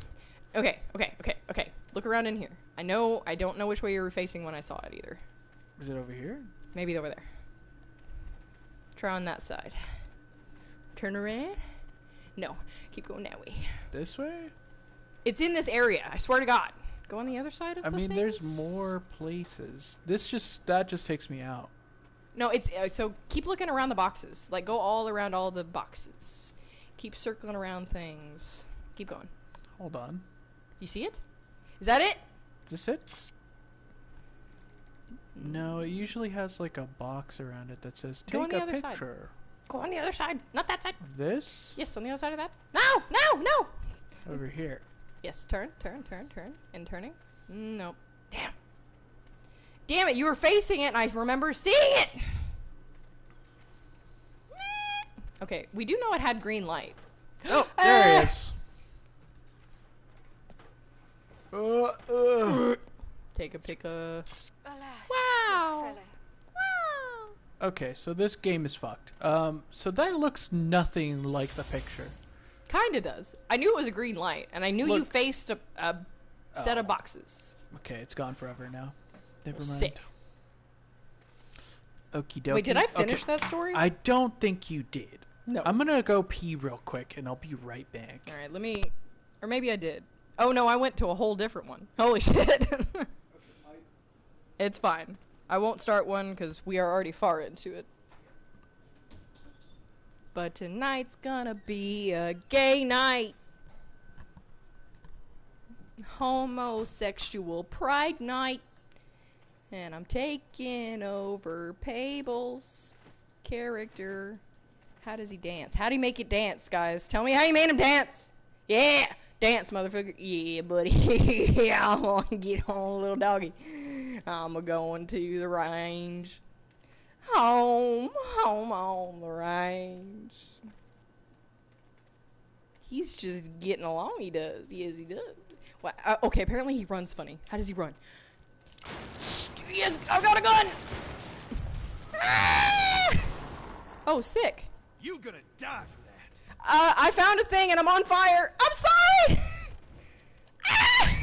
Okay. Look around in here. I don't know which way you were facing when I saw it either. Is it over here? Maybe over there. Try on that side. Turn around. No, keep going that way. This way? It's in this area. I swear to God. Go on the other side of the things. There's more places. That just takes me out. No, it's so keep looking around the boxes. Like go all around all the boxes. Keep circling around things. Keep going. Hold on. You see it? Is that it? Is this it? No, it usually has like a box around it that says take a picture. Go on the other side. Not that side. This? Yes, on the other side of that. No. Over here. Yes, turn. And turning. Nope. Damn it, you were facing it and I remember seeing it! Okay, we do know it had green light. Oh, there it is. Take a picture. Alas, Wow. fellow. Wow. Okay, so this game is fucked. So that looks nothing like the picture. Kinda does. I knew it was a green light, and I knew you faced a set of boxes. Okay, it's gone forever now. Never mind. Sick. Okie dokie. Wait, did I finish that story? I don't think you did. No. I'm gonna go pee real quick, and I'll be right back. Alright, or maybe I did. Oh no, I went to a whole different one. Holy shit. It's fine. I won't start one because we are already far into it. But tonight's gonna be a gay night. Homosexual pride night. And I'm taking over Pable's character. How does he dance? How do you make it dance, guys? Tell me how you made him dance. Yeah, dance, motherfucker. Yeah, buddy. Yeah, I want to get home, little doggy. I'm going to the range. Home on the range. He's just getting along, he does. Yes, he does. Well, okay, apparently he runs funny. How does he run? Yes, I've got a gun! Ah! Oh, sick. You gonna die for that. I found a thing and I'm on fire. I'm sorry! Ah!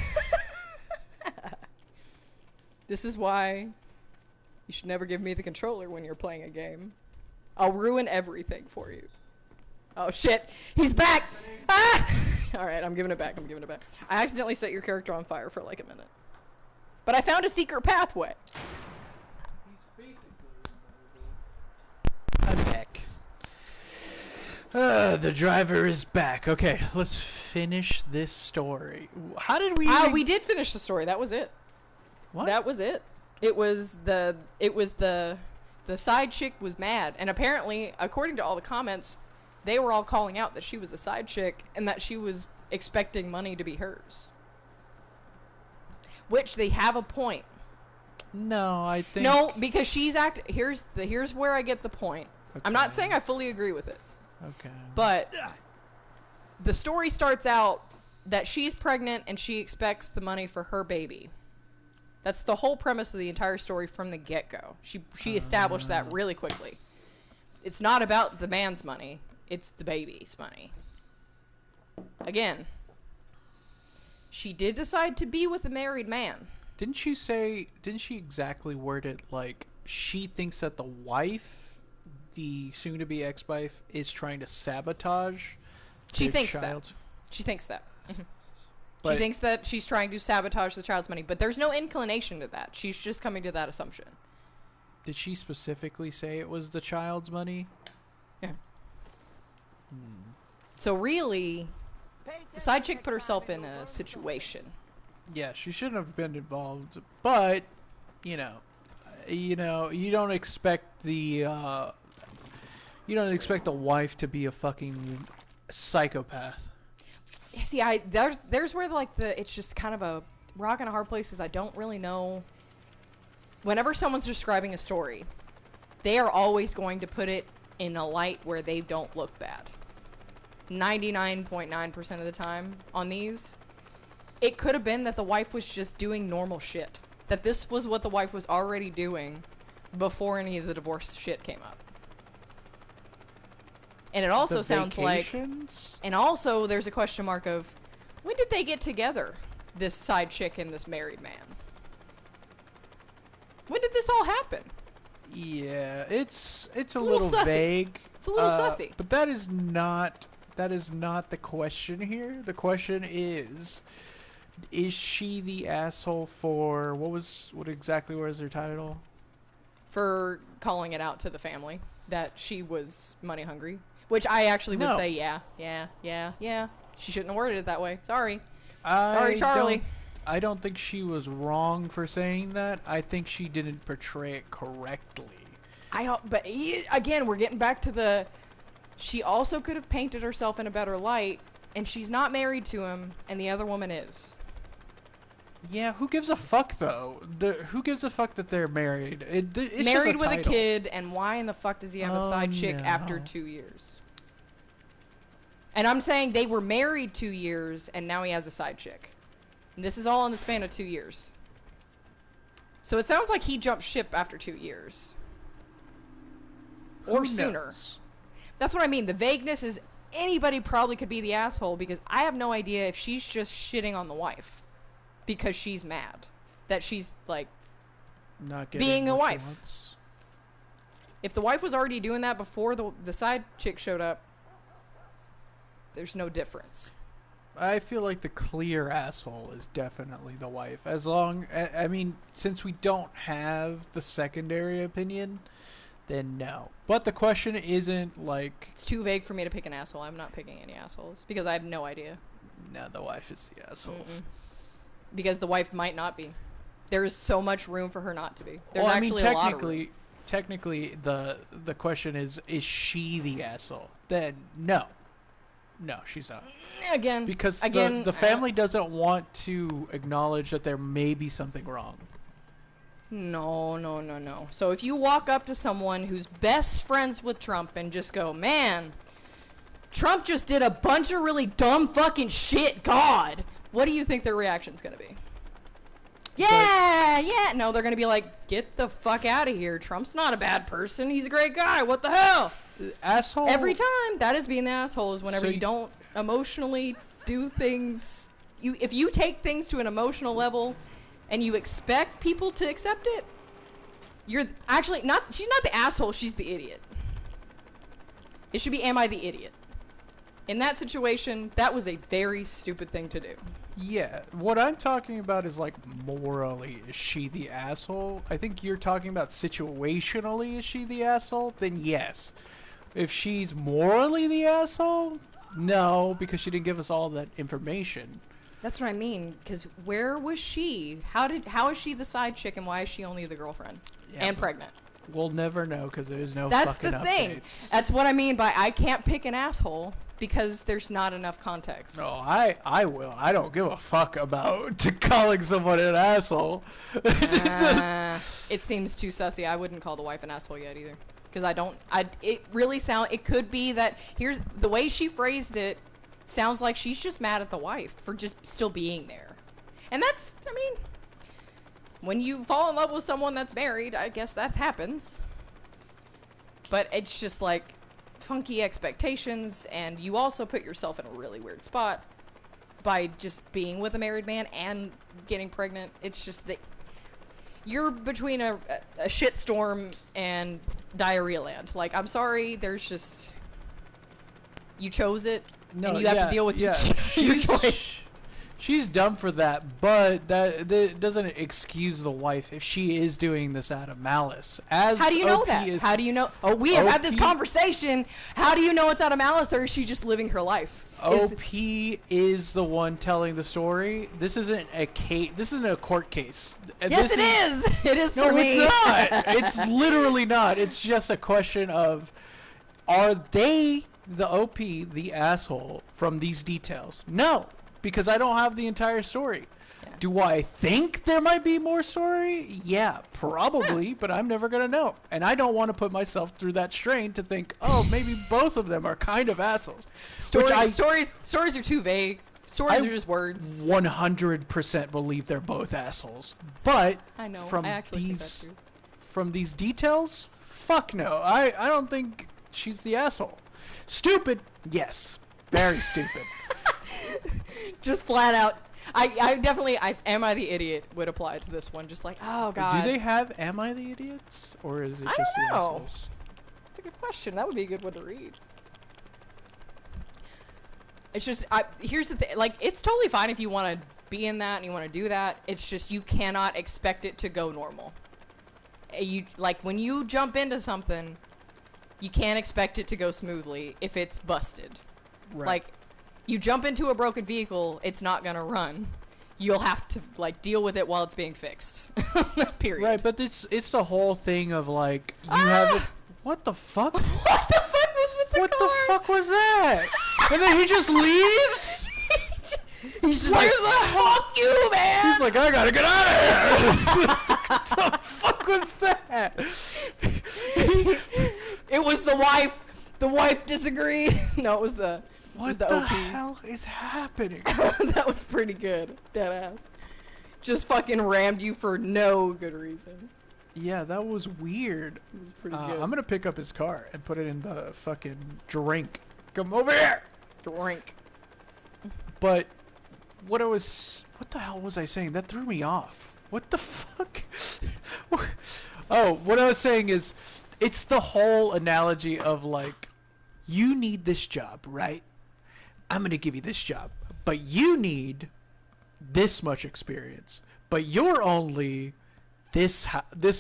This is why you should never give me the controller when you're playing a game. I'll ruin everything for you. Oh shit, he's back! Ah! Alright, I'm giving it back, I accidentally set your character on fire for like a minute. But I found a secret pathway. I'm back. The driver is back. Okay, let's finish this story. How did we... We did finish the story, that was it. What? That was it. It was the side chick was mad, and apparently, according to all the comments, they were all calling out that she was a side chick and that she was expecting money to be hers. Which they have a point. No, I think... No, because she's here's where I get the point. Okay. I'm not saying I fully agree with it. Okay. But the story starts out that she's pregnant and she expects the money for her baby. That's the whole premise of the entire story from the get-go. She established that really quickly. It's not about the man's money. It's the baby's money. Again, she did decide to be with a married man. Didn't she exactly word it like she thinks that the wife, the soon-to-be ex-wife, is trying to sabotage She the thinks child? that. She thinks that. But she thinks that she's trying to sabotage the child's money, but there's no inclination to that. She's just coming to that assumption. did she specifically say it was the child's money? Yeah. So really, the side chick put herself in a situation. Yeah, she shouldn't have been involved, but you don't expect the wife to be a fucking psychopath. Yeah, see, there's where it's just kind of a rock and a hard place, is I don't really know. Whenever someone's describing a story, they are always going to put it in a light where they don't look bad. 99.9% of the time on these, it could have been that the wife was just doing normal shit. That this was what the wife was already doing before any of the divorce shit came up. And it also sounds like... And also, there's a question mark of, when did they get together, this side chick and this married man? When did this all happen? Yeah, it's a little little sussy. vague. It's a little sussy. But that is not the question here. The question is she the asshole for what exactly was her title? For calling it out to the family that she was money hungry. Which I actually would say, yeah. She shouldn't have worded it that way. Sorry, Charlie. I don't think she was wrong for saying that. I think she didn't portray it correctly. But again, we're getting back to she also could have painted herself in a better light, and she's not married to him, and the other woman is. Yeah, who gives a fuck though? Who gives a fuck that they're married? It's married just with a kid, and why in the fuck does he have a side chick no. after 2 years? And I'm saying they were married 2 years, and now he has a side chick. And this is all in the span of 2 years. So it sounds like he jumped ship after 2 years. Or Who sooner. knows? That's what I mean. The vagueness is anybody probably could be the asshole, because I have no idea if she's just shitting on the wife because she's mad that she's like Not getting being a what she wife. wants. If the wife was already doing that before the side chick showed up, there's no difference. I feel like the clear asshole is definitely the wife. Since we don't have the secondary opinion, then no. But the question isn't like... It's too vague for me to pick an asshole. I'm not picking any assholes because I have no idea. No, the wife is the asshole. Because the wife might not be. There is so much room for her not to be. There's Well, actually a lot of room. Technically, the question is she the asshole? Then no. No, she's not. Again, Because the family doesn't want to acknowledge that there may be something wrong. No. So if you walk up to someone who's best friends with Trump and just go, man, Trump just did a bunch of really dumb fucking shit, God, what do you think their reaction's gonna be? Yeah. No, they're gonna be like, get the fuck out of here. Trump's not a bad person. He's a great guy. What the hell? Asshole. Every time. That is being the asshole, is whenever you don't emotionally do things. If you take things to an emotional level and you expect people to accept it, you're actually not. She's not the asshole. She's the idiot. It should be, am I the idiot? In that situation, that was a very stupid thing to do. Yeah, what I'm talking about is like morally, is she the asshole? I think you're talking about situationally, is she the asshole? Then yes. If she's morally the asshole, no, because she didn't give us all that information. That's what I mean, because where was she? How is she the side chick and why is she only the girlfriend? Yeah, and pregnant? We'll never know because there's no That's fucking the thing. updates. That's what I mean by I can't pick an asshole because there's not enough context. No, I will. I don't give a fuck about calling someone an asshole. It seems too sussy. I wouldn't call the wife an asshole yet either. Because it could be that, here's the way she phrased it, sounds like she's just mad at the wife for just still being there. And that's, I mean, when you fall in love with someone that's married, I guess that happens. But it's just like funky expectations, and you also put yourself in a really weird spot by just being with a married man and getting pregnant. It's just that you're between a shitstorm and diarrhea land. Like, I'm sorry, there's just... You chose it, and you have to deal with your choice. She's dumb for that, but that doesn't excuse the wife if she is doing this out of malice. How do you know that? How do you know? Oh, we have had this conversation. How do you know it's out of malice, or is she just living her life? OP is the one telling the story. This isn't a case. This isn't a court case. Yes, it is. It is for me. No, it's not. It's literally not. It's just a question of, are they, the OP, the asshole from these details? No, because I don't have the entire story. Yeah. Do I think there might be more story? Yeah, probably, but I'm never going to know. And I don't want to put myself through that strain to think, oh, maybe both of them are kind of assholes. Stories are too vague. Stories are just words. 100% believe they're both assholes. But I know. From these details, fuck no. I don't think she's the asshole. Stupid? Yes. Very stupid. Just flat out. I definitely, am I the idiot would apply to this one. Just like, oh, God. Do they have Am I the Idiots? Or is it just the assholes? That's a good question. That would be a good one to read. It's just, here's the thing. Like, it's totally fine if you want to be in that and you want to do that. It's just you cannot expect it to go normal. When you jump into something, you can't expect it to go smoothly if it's busted. Right. Like, you jump into a broken vehicle, it's not gonna run. You'll have to deal with it while it's being fixed. Period. Right, but it's the whole thing of like you have it. What the fuck? What the fuck was with the car? What the fuck was that? And then he just leaves. He's just like, fuck you, man. He's like, I gotta get out of here. What the fuck was that? It was the wife. The wife disagreed. No, it was the. What the hell is happening? That was pretty good. Deadass. Just fucking rammed you for no good reason. Yeah, that was weird. It was pretty good. I'm gonna pick up his car and put it in the fucking drink. Come over here! Drink. But what the hell was I saying? That threw me off. What the fuck? Oh, what I was saying is, it's the whole analogy of like, you need this job, right? I'm going to give you this job, but you need this much experience, but you're only this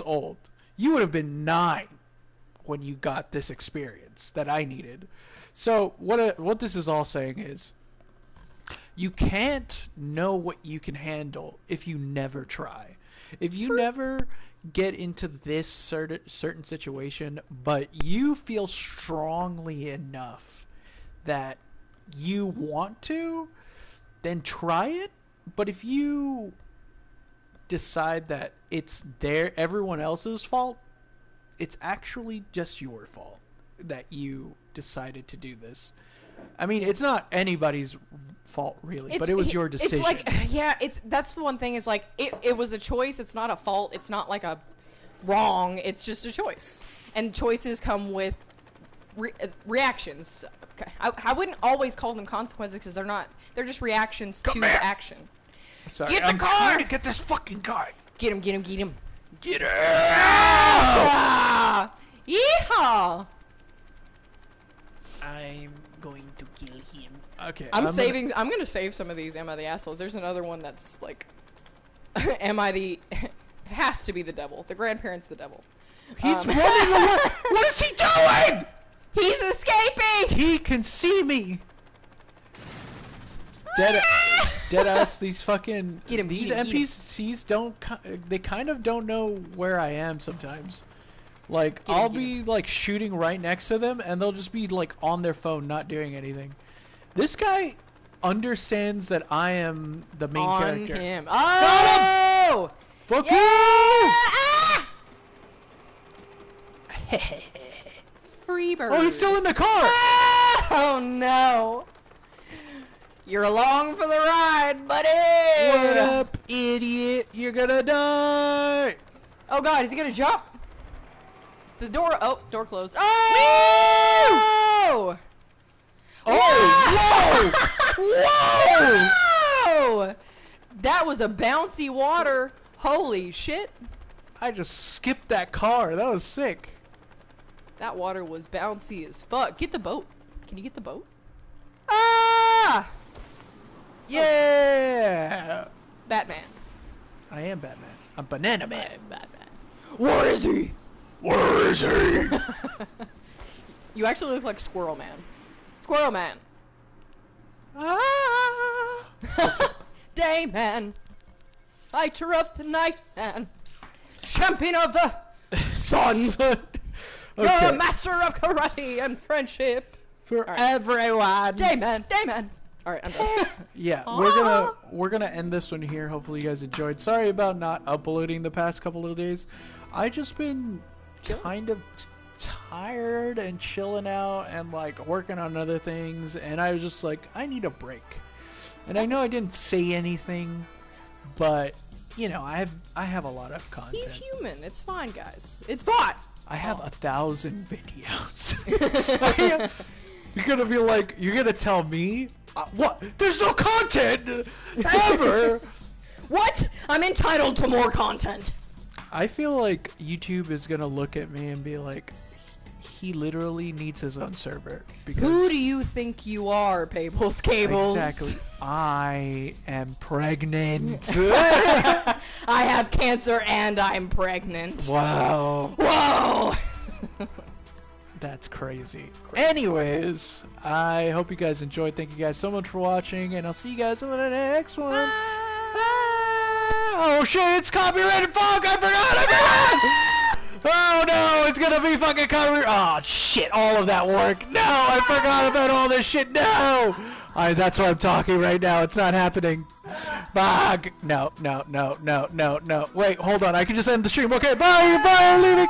old. You would have been 9 when you got this experience that I needed. So what this is all saying is, you can't know what you can handle if you never try. If you never get into this certain situation, but you feel strongly enough that you want to, then try it. But if you decide that it's everyone else's fault, it's actually just your fault that you decided to do this. I mean, it's not anybody's fault really, but it was your decision. It's like, yeah, that's the one thing is like, it was a choice. It's not a fault. It's not like a wrong. It's just a choice. And choices come with reactions. Okay. I wouldn't always call them consequences because they're just reactions to the action. Sorry, Get the car! I'm trying to get this fucking car! Get him, get him, get him. Get him! Ah! Yeehaw! I'm going to kill him. Okay. I'm gonna save some of these Am I the Assholes. There's another one that's like Am I the has to be the devil. The grandparent's the devil. He's running away! What is he doing? He's escaping! He can see me! Dead ass, these fucking these NPCs they kind of don't know where I am sometimes. Like I'll be like shooting right next to them and they'll just be like on their phone not doing anything. This guy understands that I am the main character. On him. Oh! Fuck you! Free bird. Oh, he's still in the car! Oh no. You're along for the ride, buddy! What up, idiot? You're gonna die! Oh god, is he gonna jump? The door, door closed. Oh! Oh! Whoa! Whoa! That was a bouncy water. Holy shit. I just skipped that car. That was sick. That water was bouncy as fuck. Get the boat. Can you get the boat? Ah! Yeah! Batman. I am Batman. I'm Banana Man. I'm Batman. Where is he? Where is he? You actually look like Squirrel Man. Squirrel Man. Ah! Day Man. Fighter of the night man. Champion of the sun. Okay. You're a master of karate and friendship. For everyone. Day Man. Day Man. Alright, I'm done. Yeah, we're gonna end this one here. Hopefully you guys enjoyed. Sorry about not uploading the past couple of days. I just been kind of tired and chilling out and like working on other things, and I was just like, I need a break. And I know I didn't say anything, but you know, I have a lot of content. He's human. It's fine, guys. It's fine. I have 1,000 videos. You're gonna be like, you're gonna tell me what? There's no content ever. What? I'm entitled to more content. I feel like YouTube is gonna look at me and be like, he literally needs his own server. Because who do you think you are, Pables Cables? Exactly. I am pregnant. I have cancer and I'm pregnant. Wow. Whoa! That's crazy. Anyways, I hope you guys enjoyed. Thank you guys so much for watching, and I'll see you guys in the next one. Bye. Oh shit, it's copyrighted. Fuck, I forgot. Oh no, it's gonna be fucking copyrighted. Oh shit, all of that work. No, I forgot about all this shit. No. That's why I'm talking right now. It's not happening. Fuck. No. Wait, hold on. I can just end the stream. Okay, bye, leaving.